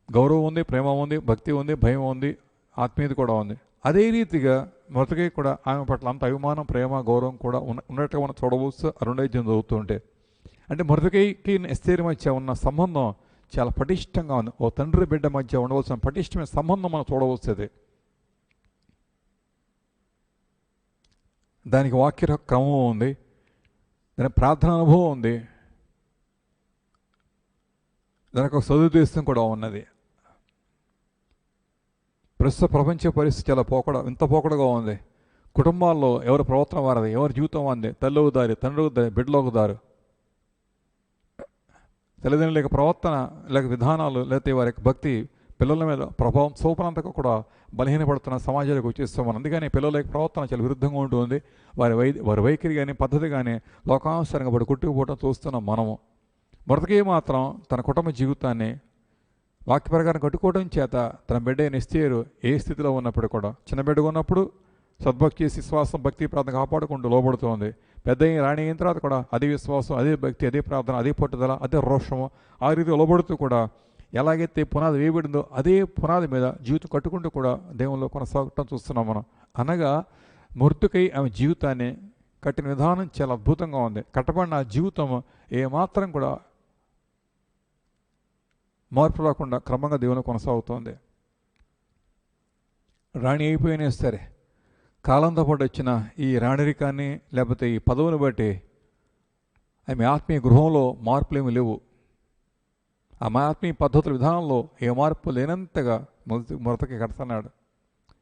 గౌరవం ఉంది, ప్రేమ ఉంది, భక్తి ఉంది, భయం ఉంది, ఆత్మీయత కూడా ఉంది. అదే రీతిగా మొరతకై కూడా ఆమె పట్ల అంత అభిమానం, ప్రేమ, గౌరవం కూడా ఉన్నట్టుగా మనం చూడవచ్చు. 2వ అధ్యాయం చదువుతూ ఉంటే అంటే మొరతకైకి ఎస్తేరు మధ్య ఉన్న సంబంధం చాలా పటిష్టంగా ఉంది. ఓ తండ్రి బిడ్డ మధ్య ఉండవలసిన పటిష్టమైన సంబంధం మనం చూడవచ్చు. అది దానికి వాక్య క్రమం ఉంది, దానికి ప్రార్థన అనుభవం ఉంది, దానికి ఒక సదుద్దేశం కూడా ఉన్నది. ప్రస్తుత ప్రపంచ పరిస్థితి చాలా ఇంత పోకడగా ఉంది. కుటుంబాల్లో ఎవరి ప్రవర్తన వారది, ఎవరి జీవితం వారిది, తల్లి ఒక దారి, తండ్రి ఒక దారి, బిడ్డలో ఒక దారి. తల్లిదండ్రుల యొక్క ప్రవర్తన లేక విధానాలు లేకపోతే వారి యొక్క భక్తి పిల్లల మీద ప్రభావం చూపనంతగా కూడా బలహీనపడుతున్న సమాజానికి వచ్చేస్తాం. అందుకని పిల్లల యొక్క ప్రవర్తన చాలా విరుద్ధంగా ఉంటుంది. వారి వైఖరి కానీ పద్ధతి కానీ లోకానుసారంగా పడి కొట్టుకుపోవడం చూస్తున్నాం మనము. మొదటికే మాత్రం తన కుటుంబ జీవితాన్ని వాక్య ప్రకారం కట్టుకోవడం చేత తన బిడ్డ ఎస్తేరు ఏ స్థితిలో ఉన్నప్పుడు కూడా, చిన్న బిడ్డగా ఉన్నప్పుడు సద్భక్తి చేసి విశ్వాసం, భక్తి, ప్రార్థన కాపాడుకుంటూ లోబడుతుంది. పెద్ద రాణి అయిన తర్వాత కూడా అదే విశ్వాసం, అదే భక్తి, అదే ప్రార్థన, అదే పట్టుదల, అదే రోషము, ఆ రీతిగా లోబడుతూ కూడా ఎలాగైతే పునాది వేయబడిందో అదే పునాది మీద జీవితం కట్టుకుంటూ కూడా దేవుల్లో కొనసాగటం చూస్తున్నాం మనం. అనగా మొర్దుకై ఆమె జీవితాన్ని కట్టిన విధానం చాలా అద్భుతంగా ఉంది. కట్టబడిన ఆ జీవితం ఏమాత్రం కూడా మార్పు రాకుండా క్రమంగా దేవుని కొనసాగుతోంది. రాణి అయిపోయినా సరే కాలంతో పాటు వచ్చిన ఈ రాణిరికాన్ని లేకపోతే ఈ పదవుని బట్టి ఆమె ఆత్మీయ గృహంలో మార్పులు ఏమి లేవు. ఆ ఆత్మీయ పద్ధతుల విధానంలో ఏ మార్పు లేనంతగా మొరతకి కడుతున్నాడు.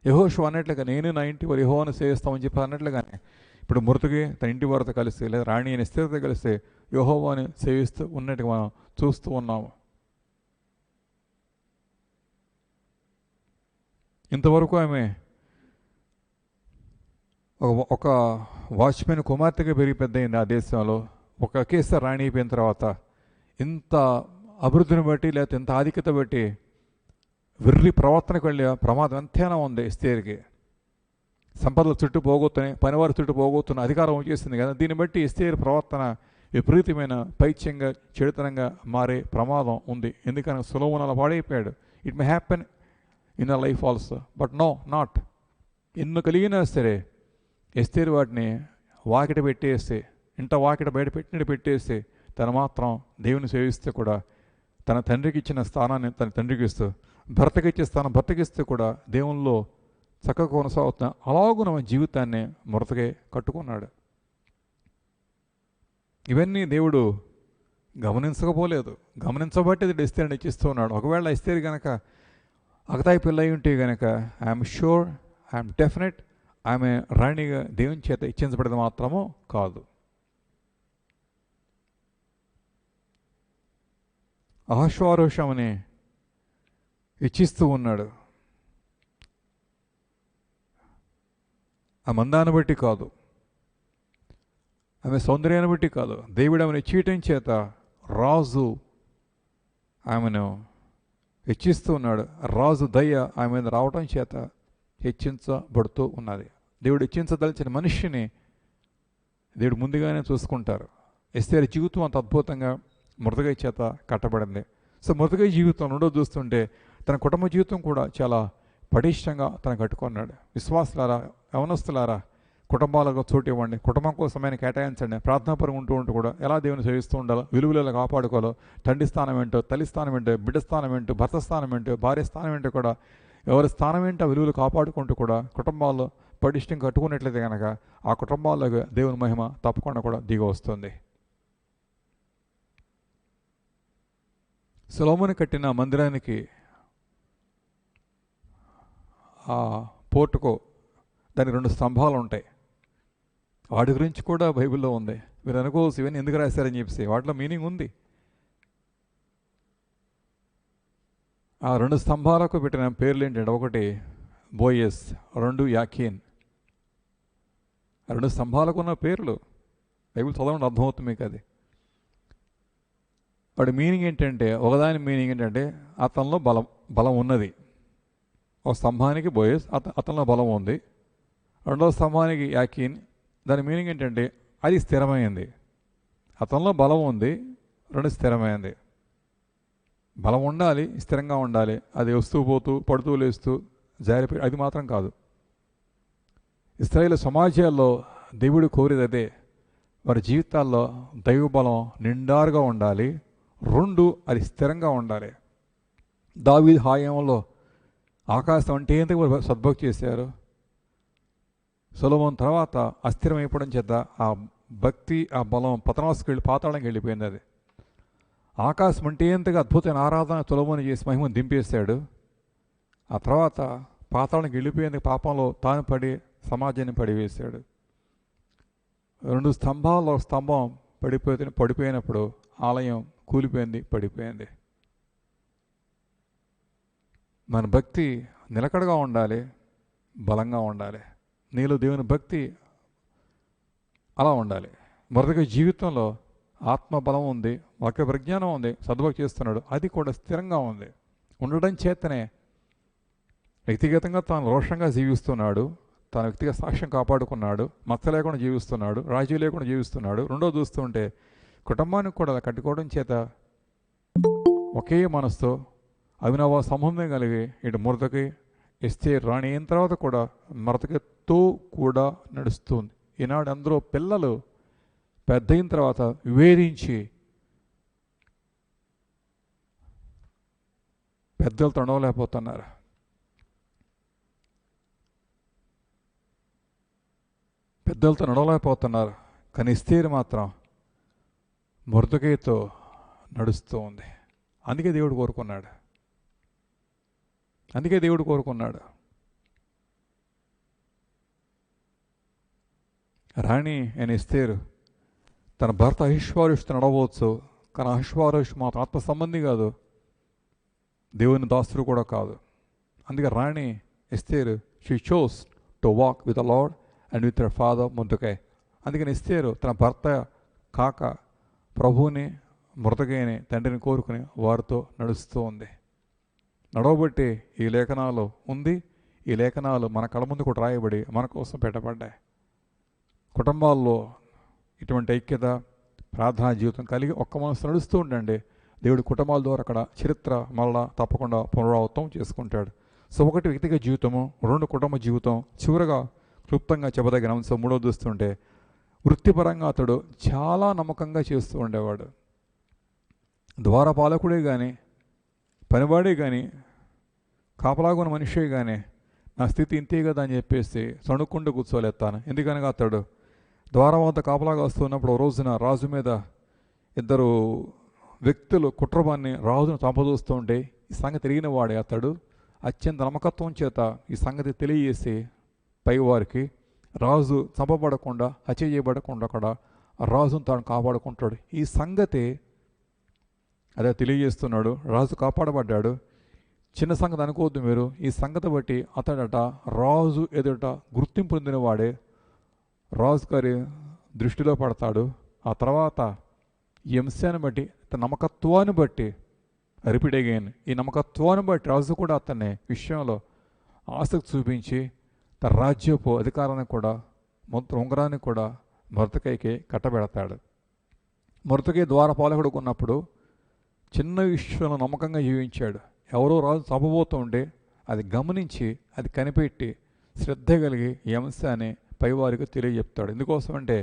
యెహోషువ అన్నట్లుగా నేను నా ఇంటి వారు యెహోవాను సేవిస్తామని చెప్పి అన్నట్లుగానే ఇప్పుడు మొరతకి తన ఇంటి వారితో కలిసి లేదా రాణి అని స్థిరతో కలిసి యెహోవాని సేవిస్తూ ఉన్నట్టుగా మనం చూస్తూ ఉన్నాము. ఇంతవరకు ఆమె ఒక వాచ్మెన్ కుమార్తెగా పెరిగి పెద్దయింది ఆ దేశంలో. ఒకేసారి రాణి అయిపోయిన తర్వాత ఇంత అభివృద్ధిని బట్టి లేకపోతే ఇంత ఆధిక్యత బట్టి వెర్రి ప్రవర్తనకు వెళ్ళే ప్రమాదం ఎంతైనా ఉంది. ఎస్తేరుకి సంపదలు చుట్టూ పోగొట్టుని, పనివారి చుట్టూ పోగొట్టున్న అధికారం వచ్చేసింది కదా. దీన్ని బట్టి ఎస్తేరు ప్రవర్తన విపరీతమైన పైత్యంగా, చెడుతనంగా మారే ప్రమాదం ఉంది. ఎందుకని సొలొమోను అలా పాడైపోయాడు. It may happen in a life also, but no not. ఎన్ని కలిగినా సరే ఎస్తేరు వాటిని వాకిట పెట్టేసి, ఇంట వాకిట బయట పెట్టినట్టు పెట్టేసి తను మాత్రం దేవుని సేవిస్తే కూడా తన తండ్రికి ఇచ్చిన స్థానాన్ని తన తండ్రికి ఇస్తూ, భర్తకి ఇచ్చే స్థానం భర్తకి ఇస్తూ కూడా దేవునిలో చక్కగా కొనసాగుతున్న అలాగున జీవితాన్ని మొరతగా కట్టుకున్నాడు. ఇవన్నీ దేవుడు గమనించకపోలేదు, గమనించబట్టి అది ఎస్తేరుని ఇచ్చిస్తూ ఉన్నాడు. ఒకవేళ ఎస్తేరు కనుక అగతాయి పిల్ల అయి ఉంటే కనుక ఐఎమ్ షూర్, ఐఎమ్ డెఫినెట్ ఆమె రాణిగా దేవుని చేత ఇచ్చించబడేది మాత్రమో కాదు. అహశ్వారోషమని ఇచ్చిస్తూ ఉన్నాడు. ఆ మందాన్ని బట్టి కాదు, ఆమె సౌందర్యాన్ని బట్టి కాదు, దేవుడు ఆమెను ఇచ్చేయటం చేత రాజు ఆమెను హెచ్చిస్తూ ఉన్నాడు. రాజు దయ ఆమె మీద రావటం చేత హెచ్చించబడుతూ ఉన్నది. దేవుడు హెచ్చించదలిచిన మనిషిని దేవుడు ముందుగానే చూసుకుంటారు. ఎస్తేరు జీవితం అంత అద్భుతంగా మృతగై చేత కట్టబడింది. సో మృతగై జీవితం రెండో చూస్తుంటే తన కుటుంబ జీవితం కూడా చాలా పటిష్టంగా తను కట్టుకున్నాడు. విశ్వాసులారా, యవనస్తులారా, కుటుంబాలకు చోటు ఇవ్వండి, కుటుంబం కోసమైన కేటాయించండి. ప్రార్థనాపరంగా ఉంటూ కూడా ఎలా దేవుని సేవిస్తూ ఉండాలో, విలువలు ఎలా కాపాడుకోవాలో, తండ్రి స్థానం ఏంటో, తల్లి స్థానం ఏంటో, బిడ్డ స్థానం ఏంటో, భర్త స్థానం ఏంటో, భార్య స్థానం ఏంటో కూడా ఎవరి స్థానం ఏంటో విలువలు కాపాడుకుంటూ కూడా కుటుంబాల్లో పటిష్టం కట్టుకున్నట్లయితే కనుక ఆ కుటుంబాల్లో దేవుని మహిమ తప్పకుండా కూడా దిగి వస్తుంది. సొలొమోను కట్టిన మందిరానికి ఆ పోర్టుకో దానికి 2 స్తంభాలు ఉంటాయి. వాటి గురించి కూడా బైబిల్లో ఉంది. మీరు అనుకోవచ్చు ఇవన్నీ ఎందుకు రాశారని చెప్పేసి, వాటిలో మీనింగ్ ఉంది. ఆ 2 స్తంభాలకు పెట్టిన పేర్లు ఏంటంటే, ఒకటి బోయస్, 2 యాకీన్. ఆ 2 స్తంభాలకు ఉన్న పేర్లు బైబిల్ చదవండి, అర్థమవుతుంది మీకు అది. వాడి మీనింగ్ ఏంటంటే, ఒకదాని మీనింగ్ ఏంటంటే అతనిలో బలం ఉన్నది. ఒక స్తంభానికి బోయస్, అతనిలో బలం ఉంది. రెండవ స్తంభానికి యాకీన్, దాని మీనింగ్ ఏంటంటే అది స్థిరమైంది. అతనిలో బలం ఉంది, 2 స్థిరమైంది. బలం ఉండాలి, స్థిరంగా ఉండాలి. అది వస్తూ పోతూ పడుతూ లేస్తూ జారిపోయి అది మాత్రం కాదు. ఇశ్రాయేలు సమాజాల్లో దేవుడు కోరేది అదే. వారి జీవితాల్లో దైవ బలం నిండారుగా ఉండాలి. 2 అది స్థిరంగా ఉండాలి. దావీదు హయాంలో ఆకాశం అంటే ఏంటో సద్భక్తి చేశారు. సొలొమోను తర్వాత అస్థిరమైపోవడం చేత ఆ భక్తి, ఆ బలం పతనాసుకు వెళ్ళి పాతాళంకి వెళ్ళిపోయింది. అది ఆకాశం అంటే ఎంతగా అద్భుతమైన ఆరాధన సొలొమోను చేసి మహిమను దింపేశాడు. ఆ తర్వాత పాతాళంకి వెళ్ళిపోయింది. పాపంలో తాను పడి సమాజాన్ని పడివేశాడు. 2 స్తంభాల్లో స్తంభం పడిపోయినప్పుడు ఆలయం కూలిపోయింది, పడిపోయింది. మన భక్తి నిలకడగా ఉండాలి, బలంగా ఉండాలి. నీలో దేవుని భక్తి అలా ఉండాలి. మొదటి జీవితంలో ఆత్మబలం ఉంది, వాక్య ప్రజ్ఞానం ఉంది, సద్భక్తి చేస్తున్నాడు, అది కూడా స్థిరంగా ఉంది. ఉండడం చేతనే వ్యక్తిగతంగా తాను రోషంగా జీవిస్తున్నాడు, తన వ్యక్తిగత సాక్ష్యం కాపాడుకున్నాడు, మచ్చ లేకుండా జీవిస్తున్నాడు, రాజీ లేకుండా జీవిస్తున్నాడు. రెండో చూస్తుంటే కుటుంబానికి కూడా కట్టుకోవడం చేత ఒకే మనసుతో అవినవ సంబంధం కలిగి ఇటు మురతకి ఎస్తేరు రాణి అయిన తర్వాత కూడా మరతకితో కూడా నడుస్తుంది. ఈనాడు అందరూ పిల్లలు పెద్ద అయిన తర్వాత వివేదించి పెద్దలతో నడవలేకపోతున్నారు. కానీ ఎస్తేరు మాత్రం మొర్దెకైతో నడుస్తూ ఉంది. అందుకే దేవుడు కోరుకున్నాడు. రాణి అయిన ఎస్తేరు తన భర్త అహిష్వారుషుతో నడవచ్చు, కానీ అహిష్వారుషు మాత్రం ఆత్మ సంబంధి కాదు, దేవుని దాసుడు కూడా కాదు. అందుకే రాణి Esther she chose to walk with the Lord and with her father Mordecai. అందుకని ఎస్తేరు తన భర్త కాక ప్రభువుని మొర్దెకైని తండ్రిని కోరుకుని వారితో నడుస్తూ ఉంది. నడవబట్టి ఈ లేఖనాలు ఉంది. ఈ లేఖనాలు మన కళ్ళ ముందు కూడా రాయబడి మన కోసం పెట్టబడ్డాయి. కుటుంబాల్లో ఇటువంటి ఐక్యత, ప్రార్థనా జీవితం కలిగి ఒక్క మనసు నడుస్తూ ఉండండి. దేవుడి కుటుంబాల ద్వారా అక్కడ చరిత్ర మళ్ళా తప్పకుండా పునరావృతం చేసుకుంటాడు. సో ఒకటి వ్యక్తిగత జీవితము, 2 కుటుంబ జీవితం. చివరగా క్లుప్తంగా చెప్పదగిన అంశం 3 చూస్తుంటే వృత్తిపరంగా అతడు చాలా నమ్మకంగా చేస్తూ ఉండేవాడు. ద్వారపాలకుడే కానీ, పనివాడే కానీ, కాపలాగున్న మనిషే కానీ నా స్థితి ఇంతే కదా అని చెప్పేసి సణుక్కుంటూ కూర్చోలేస్తాను. ఎందుకనగా అతడు ద్వారం వద్ద కాపలాగా వస్తున్నప్పుడు ఓ రోజున రాజు మీద 2 వ్యక్తులు కుట్రబాన్ని రాజును చంపదూస్తూ ఉంటే ఈ సంగతి తిరిగిన వాడే అతడు అత్యంత నమ్మకత్వం చేత ఈ సంగతి తెలియజేసి పైవారికి రాజు చంపబడకుండా, హత్య చేయబడకుండా కూడా రాజును తాను కాపాడుకుంటాడు. ఈ సంగతి అదే తెలియజేస్తున్నాడు. రాజు కాపాడబడ్డాడు. చిన్న సంగతి అనుకోవద్దు మీరు. ఈ సంగతి బట్టి అతడట రాజు ఎదుట గుర్తింపు పొందిన వాడే, రాజు గారి దృష్టిలో పడతాడు. ఆ తర్వాత ఈ అంశాన్ని బట్టి, తన నమ్మకత్వాన్ని బట్టి రిపీట్ అగైన్, ఈ నమ్మకత్వాన్ని బట్టి రాజు కూడా అతన్ని విషయంలో ఆసక్తి చూపించి తన రాజ్యపు అధికారాన్ని కూడా ఉంగరాన్ని కూడా మొర్దెకైకి కట్టబెడతాడు. మొర్దెకై ద్వారపాలకుడు ఉన్నప్పుడు చిన్న విషయంలో నమ్మకంగా జీవించాడు. ఎవరో రాజు చంపబోతూ ఉంటే అది గమనించి, అది కనిపెట్టి శ్రద్ధ కలిగి ఈ అంశాన్ని పైవారికి తెలియజెప్తాడు. ఎందుకోసం అంటే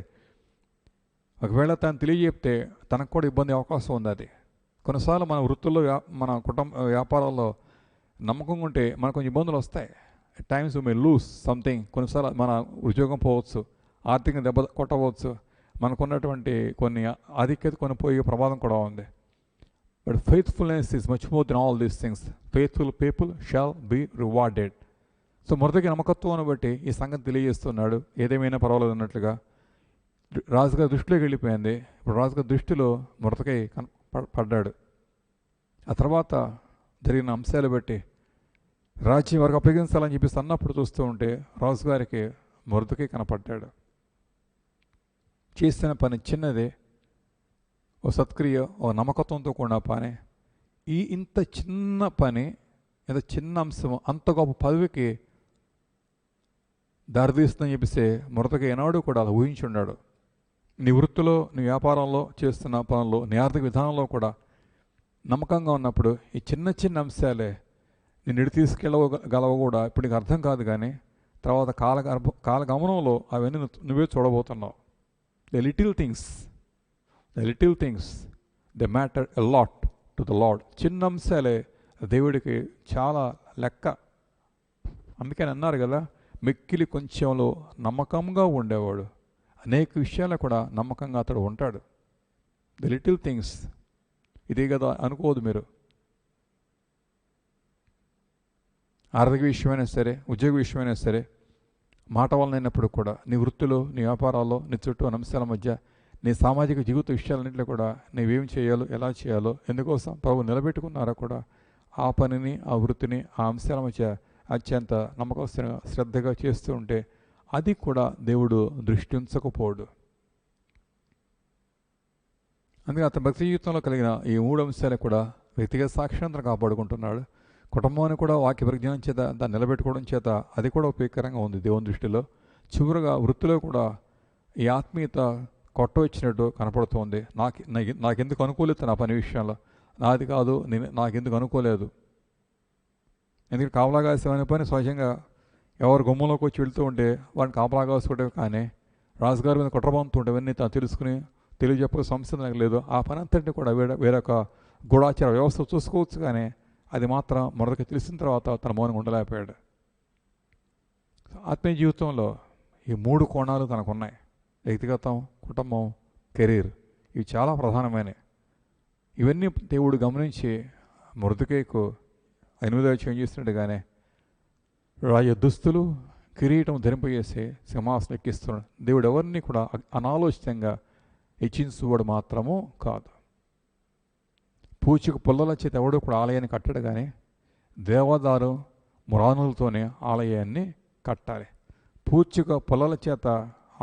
ఒకవేళ తను తెలియజెప్తే తనకు కూడా ఇబ్బంది అవకాశం ఉంది. అది కొన్నిసార్లు మన వృత్తుల్లో, మన కుటుంబ వ్యాపారాల్లో నమ్మకంగా ఉంటే మనకు కొంచెం ఇబ్బందులు వస్తాయి. టైమ్స్ మే లూస్ సంథింగ్, కొన్నిసార్లు మన ఉద్యోగం పోవచ్చు, ఆర్థికంగా దెబ్బ కొట్టవచ్చు, మనకున్నటువంటి కొన్ని ఆధిక్యత కొన్ని పోయే ప్రమాదం కూడా ఉంది. But faithfulness is much more than all these things. Faithful people shall be rewarded. So మొదటికి నమ్మకత్వాన్ని బట్టి ఈ సంగతి తెలియజేస్తున్నాడు. ఏదేమైనా పర్వాలేదు అన్నట్లుగా రాజుగారి దృష్టిలోకి వెళ్ళిపోయింది. ఇప్పుడు రాజుగారి దృష్టిలో మొదటికై పడ్డాడు. ఆ తర్వాత జరిగిన అంశాలు బట్టి రాజ్యం వరకు అప్పగించాలని చెప్పేసి అన్నప్పుడు చూస్తూ ఉంటే రాజుగారికి మొదటికై కనపడ్డాడు. చేసిన పని చిన్నదే, ఓ సత్క్రియ, ఓ నమ్మకత్వంతో కూడిన పని. ఇంత చిన్న పని, ఇంత చిన్న అంశం అంత గొప్ప పదవికి దారితీస్తుందని చెప్పేసి మొదటిగా ఏనాడు కూడా అలా ఊహించున్నాడు. నీ వృత్తిలో, నీ వ్యాపారంలో, చేస్తున్న పనుల్లో, నీ ఆర్థిక విధానంలో కూడా నమ్మకంగా ఉన్నప్పుడు ఈ చిన్న చిన్న అంశాలే నేను ఇటు తీసుకెళ్ళగలవు కూడా ఇప్పుడు నీకు అర్థం కాదు, కానీ తర్వాత కాలగమనంలో అవన్నీ నువ్వే చూడబోతున్నావు. The little things they matter a lot to the Lord. చిన్న అంశాలే దేవుడికి చాలా లెక్క. అందుకని అన్నారు కదా, మిక్కిలి కొంచెంలో నమ్మకంగా ఉండేవాడు అనేక విషయాలు కూడా నమ్మకంగా అతడు ఉంటాడు. ద లిటిల్ థింగ్స్ ఇదే కదా అనుకోదు మీరు. ఆర్థిక విషయమైనా సరే, ఉద్యోగ విషయమైనా సరే, మాట వలనైనప్పుడు కూడా, నీ వృత్తిలో, నీ వ్యాపారాల్లో, నీ చుట్టూ అంశాల మధ్య, నీ సామాజిక జీవిత విషయాలన్నింటిలో కూడా నీవేం చేయాలో, ఎలా చేయాలో, ఎందుకోసం ప్రభు నిలబెట్టుకున్నారో కూడా ఆ పనిని, ఆ వృత్తిని, ఆ అంశాల మధ్య అత్యంత నమ్మకం శ్రద్ధగా చేస్తూ ఉంటే అది కూడా దేవుడు దృష్టి ఉంచకపోడు. అందుకే అతని భక్తి జీవితంలో కలిగిన ఈ 3 అంశాలు కూడా వ్యక్తిగత సాక్షాంతరం కాపాడుకుంటున్నాడు. కుటుంబాన్ని కూడా వాక్య పరిజ్ఞానం చేత దాన్ని నిలబెట్టుకోవడం చేత అది కూడా ఉపయోగకరంగా ఉంది దేవుని దృష్టిలో. చివరిగా వృత్తిలో కూడా ఈ ఆత్మీయత కొట్ట వచ్చినట్టు కనపడుతుంది. నాకెందుకు అనుకూలిత నా పని విషయంలో, నాది కాదు, నాకెందుకు అనుకోలేదు. ఎందుకంటే కాపలాగాసేమనే పని సహజంగా ఎవరు గుమ్మంలోకి వచ్చి వెళ్తూ ఉంటే వాడిని కాపలాగాసుకుంటే, కానీ రాజుగారి మీద కుట్రబంతుంటే ఇవన్నీ తను తెలుసుకుని తెలియజెప్పే సమస్య నాకు లేదు. ఆ పని అంతటిని కూడా వేరొక గూఢాచార వ్యవస్థ చూసుకోవచ్చు, కానీ అది మాత్రం మొదటికి తెలిసిన తర్వాత తన మౌనంగా ఉండలేకపోయాడు. ఆత్మీయ జీవితంలో ఈ 3 కోణాలు తనకున్నాయి. వ్యక్తిగతం, కుటుంబం, కెరీర్, ఇవి చాలా ప్రధానమైనవి. ఇవన్నీ దేవుడు గమనించి మొర్దెకైకు 8వ అధ్యాయం చేస్తున్నట్టుగానే రాజ దుస్తులు, కిరీటం ధరింపజేసి సింహాసనం ఎక్కిస్తున్నాడు. దేవుడు ఎవరిని కూడా అనాలోచితంగా హెచ్చించువాడు మాత్రము కాదు. పూచిక పుల్లల చేత ఎవడో కూడా ఆలయాన్ని కట్టడు, కానీ దేవదారు మురానులతోనే ఆలయాన్ని కట్టాలి. పూచిక పుల్లల చేత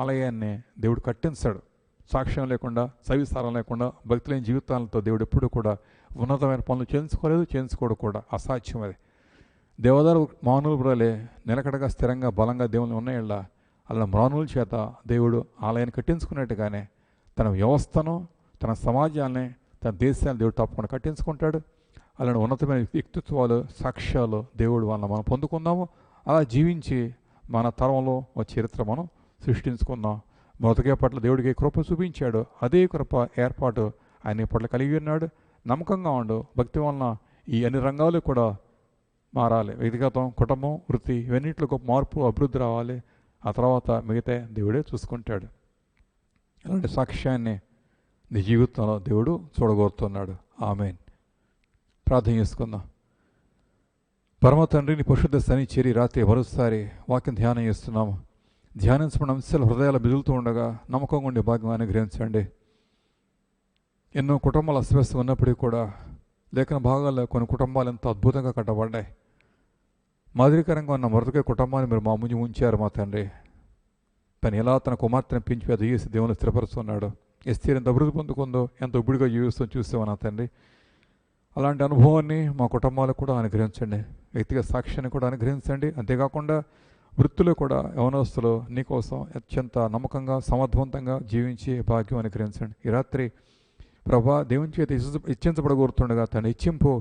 ఆలయాన్ని దేవుడు కట్టించాడు. సాక్ష్యం లేకుండా, సవిస్తారం లేకుండా, భక్తి లేని జీవితాలతో దేవుడు ఎప్పుడు కూడా ఉన్నతమైన పనులు చేయించుకోవడం కూడా అసాధ్యం. అది దేవదారు మానవుల బ్రలే నిలకడగా, స్థిరంగా, బలంగా దేవుని ఉన్నాయళ్ళ అలా మానవుల చేత దేవుడు ఆలయాన్ని కట్టించుకున్నట్టుగానే తన వ్యవస్థను, తన సమాజాన్ని, తన దేశాన్ని దేవుడు తప్పకుండా కట్టించుకుంటాడు. అలాంటి ఉన్నతమైన వ్యక్తిత్వాలు, సాక్ష్యాలు దేవుడు వాళ్ళని మనం పొందుకుందాము. అలా జీవించి మన తరంలో ఒక చరిత్ర మనం సృష్టించుకుందాం. మొదటికే పట్ల దేవుడికి కృప చూపించాడు, అదే కృప ఏర్పాటు ఆయన పట్ల కలిగి ఉన్నాడు. నమ్మకంగా ఉండు. భక్తి వలన ఈ అన్ని రంగాలు కూడా మారాలి. వ్యక్తిగతం, కుటుంబం, వృత్తి, ఇవన్నింటిలో గొప్ప మార్పు, అభివృద్ధి రావాలి. ఆ తర్వాత మిగతా దేవుడే చూసుకుంటాడు. అలాంటి సాక్ష్యాన్ని నీ జీవితంలో దేవుడు చూడగోరుతున్నాడు. ఆమేన్. ప్రార్థన చేసుకుందాం. పరమ తండ్రి, నీ పరిశుద్ధ సన్నిధిని రాత్రి మరోసారి వాక్యం ధ్యానం చేస్తున్నాము. ధ్యానించబడిన అంశాలు హృదయాలు మెదులుతూ ఉండగా నమ్మకంగా ఉండే భాగ్యం అనుగ్రహించండి. ఎన్నో కుటుంబాలు అస్తవ్యస్తం ఉన్నప్పటికీ కూడా లేఖన భాగాల్లో కొన్ని కుటుంబాలు ఎంతో అద్భుతంగా కట్టబడ్డాయి. మాదిరికరంగా ఉన్న మొదటికే కుటుంబాన్ని మీరు మా ముందు ఉంచారు మా తండ్రి. తను ఎలా తన కుమార్తెను పెంచి పెద్ద చేసి దేవుని స్థిరపరుస్తున్నాడు. ఎస్తేర్ ఎంత అభివృద్ధి పొందుకుందో, ఎంత ఉబ్బుడిగా జీవిస్తూ చూస్తామో నా తండ్రి. అలాంటి అనుభవాన్ని మా కుటుంబాలకు కూడా అనుగ్రహించండి. వ్యక్తిగత సాక్ష్యాన్ని కూడా అనుగ్రహించండి. అంతేకాకుండా వృత్తిలో కూడా యవనస్తులు నీకోసం అత్యంత నమ్మకంగా, సమర్థవంతంగా జీవించే భాగ్యం అనుగ్రహించండి. ఈ రాత్రి ప్రభా దేవుని చేత హెచ్చించబడగోరుతుండగా తండ్రి, హెచ్చింపు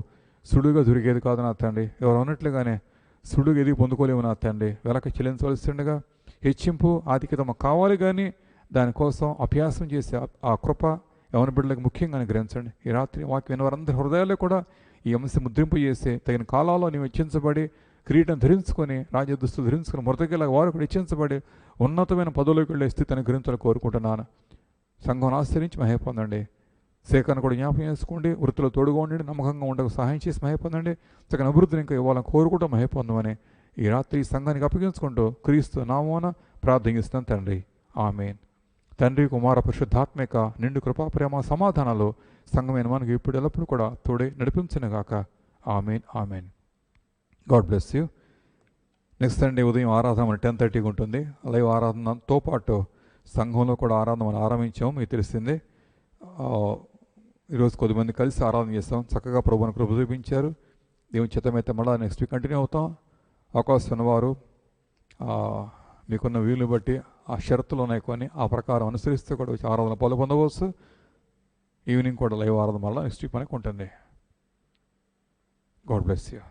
సుడుగా దొరికేది కాదు నా తండ్రి. ఎవరు అన్నట్లుగానే సుడుగా ఎదిగి పొందుకోలేము నా తండ్రి. వెలక చెల్లించవలసిండగా హెచ్చింపు, ఆధిక్యత మాకు కావాలి, కానీ దానికోసం అభ్యాసం చేసే ఆ కృప యవన బిడ్డలకు ముఖ్యంగా అనుగ్రహించండి. ఈ రాత్రి వాక్యం వారందరి హృదయాల్లో కూడా ఈ అంశం ముద్రింపు చేసి తగిన కాలాల్లో నీవు హెచ్చించబడి కిరీటం ధరించుకొని రాజ్య దుస్తులు ధరించుకొని మృతకేలా వారు కూడా హెచ్చించబడి ఉన్నతమైన పదవులోకి వెళ్ళే స్థితిని గురించాలని కోరుకుంటున్నాను. సంఘం ఆశ్రయించి మహిమ పొందండి. సేకరణ కూడా జ్ఞాపకం చేసుకోండి. వృత్తిలో తోడుగా ఉండండి. నమ్మకంగా ఉండకు సహాయం చేసి మహిమ పొందండి. చక్కని అభివృద్ధిని ఇంకా ఇవ్వాలని కోరుకుంటూ మహిమ పొందమని ఈ రాత్రి ఈ సంఘానికి అప్పగించుకుంటూ క్రీస్తు నామమున ప్రార్థిస్తున్నాను తండ్రి. ఆమేన్. తండ్రి, కుమార, పరిశుద్ధాత్మిక నిండు కృపా ప్రేమ సమాధానాలు సంఘమైన మనకి ఇప్పుడు ఎల్లప్పుడూ కూడా తోడే నడిపించనుగాక. Amen. Amen. God bless you. Next Sunday ఉదయం ఆరాధన మన 10:30కి ఉంటుంది. లైవ్ ఆరాధనతో పాటు సంఘంలో కూడా ఆరాధన మనం ఆరంభించాము. మీకు తెలిసిందే. ఈరోజు కొద్దిమంది కలిసి ఆరాధన చేస్తాం. చక్కగా ప్రభువుని కృప చూపించారు. దేవుని చిత్తమైతే మళ్ళీ నెక్స్ట్ వీక్ కంటిన్యూ అవుతాం. అవకాశం ఉన్నవారు మీకున్న వీలు బట్టి ఆ షరతులు ఉన్నాయి కొన్ని, ఆ ప్రకారం అనుసరిస్తే కూడా వచ్చి ఆరాధన పొందవచ్చు. ఈవినింగ్ కూడా లైవ్ ఆరాధన మళ్ళీ నెక్స్ట్ వీక్ మనకు ఉంటుంది. God bless you.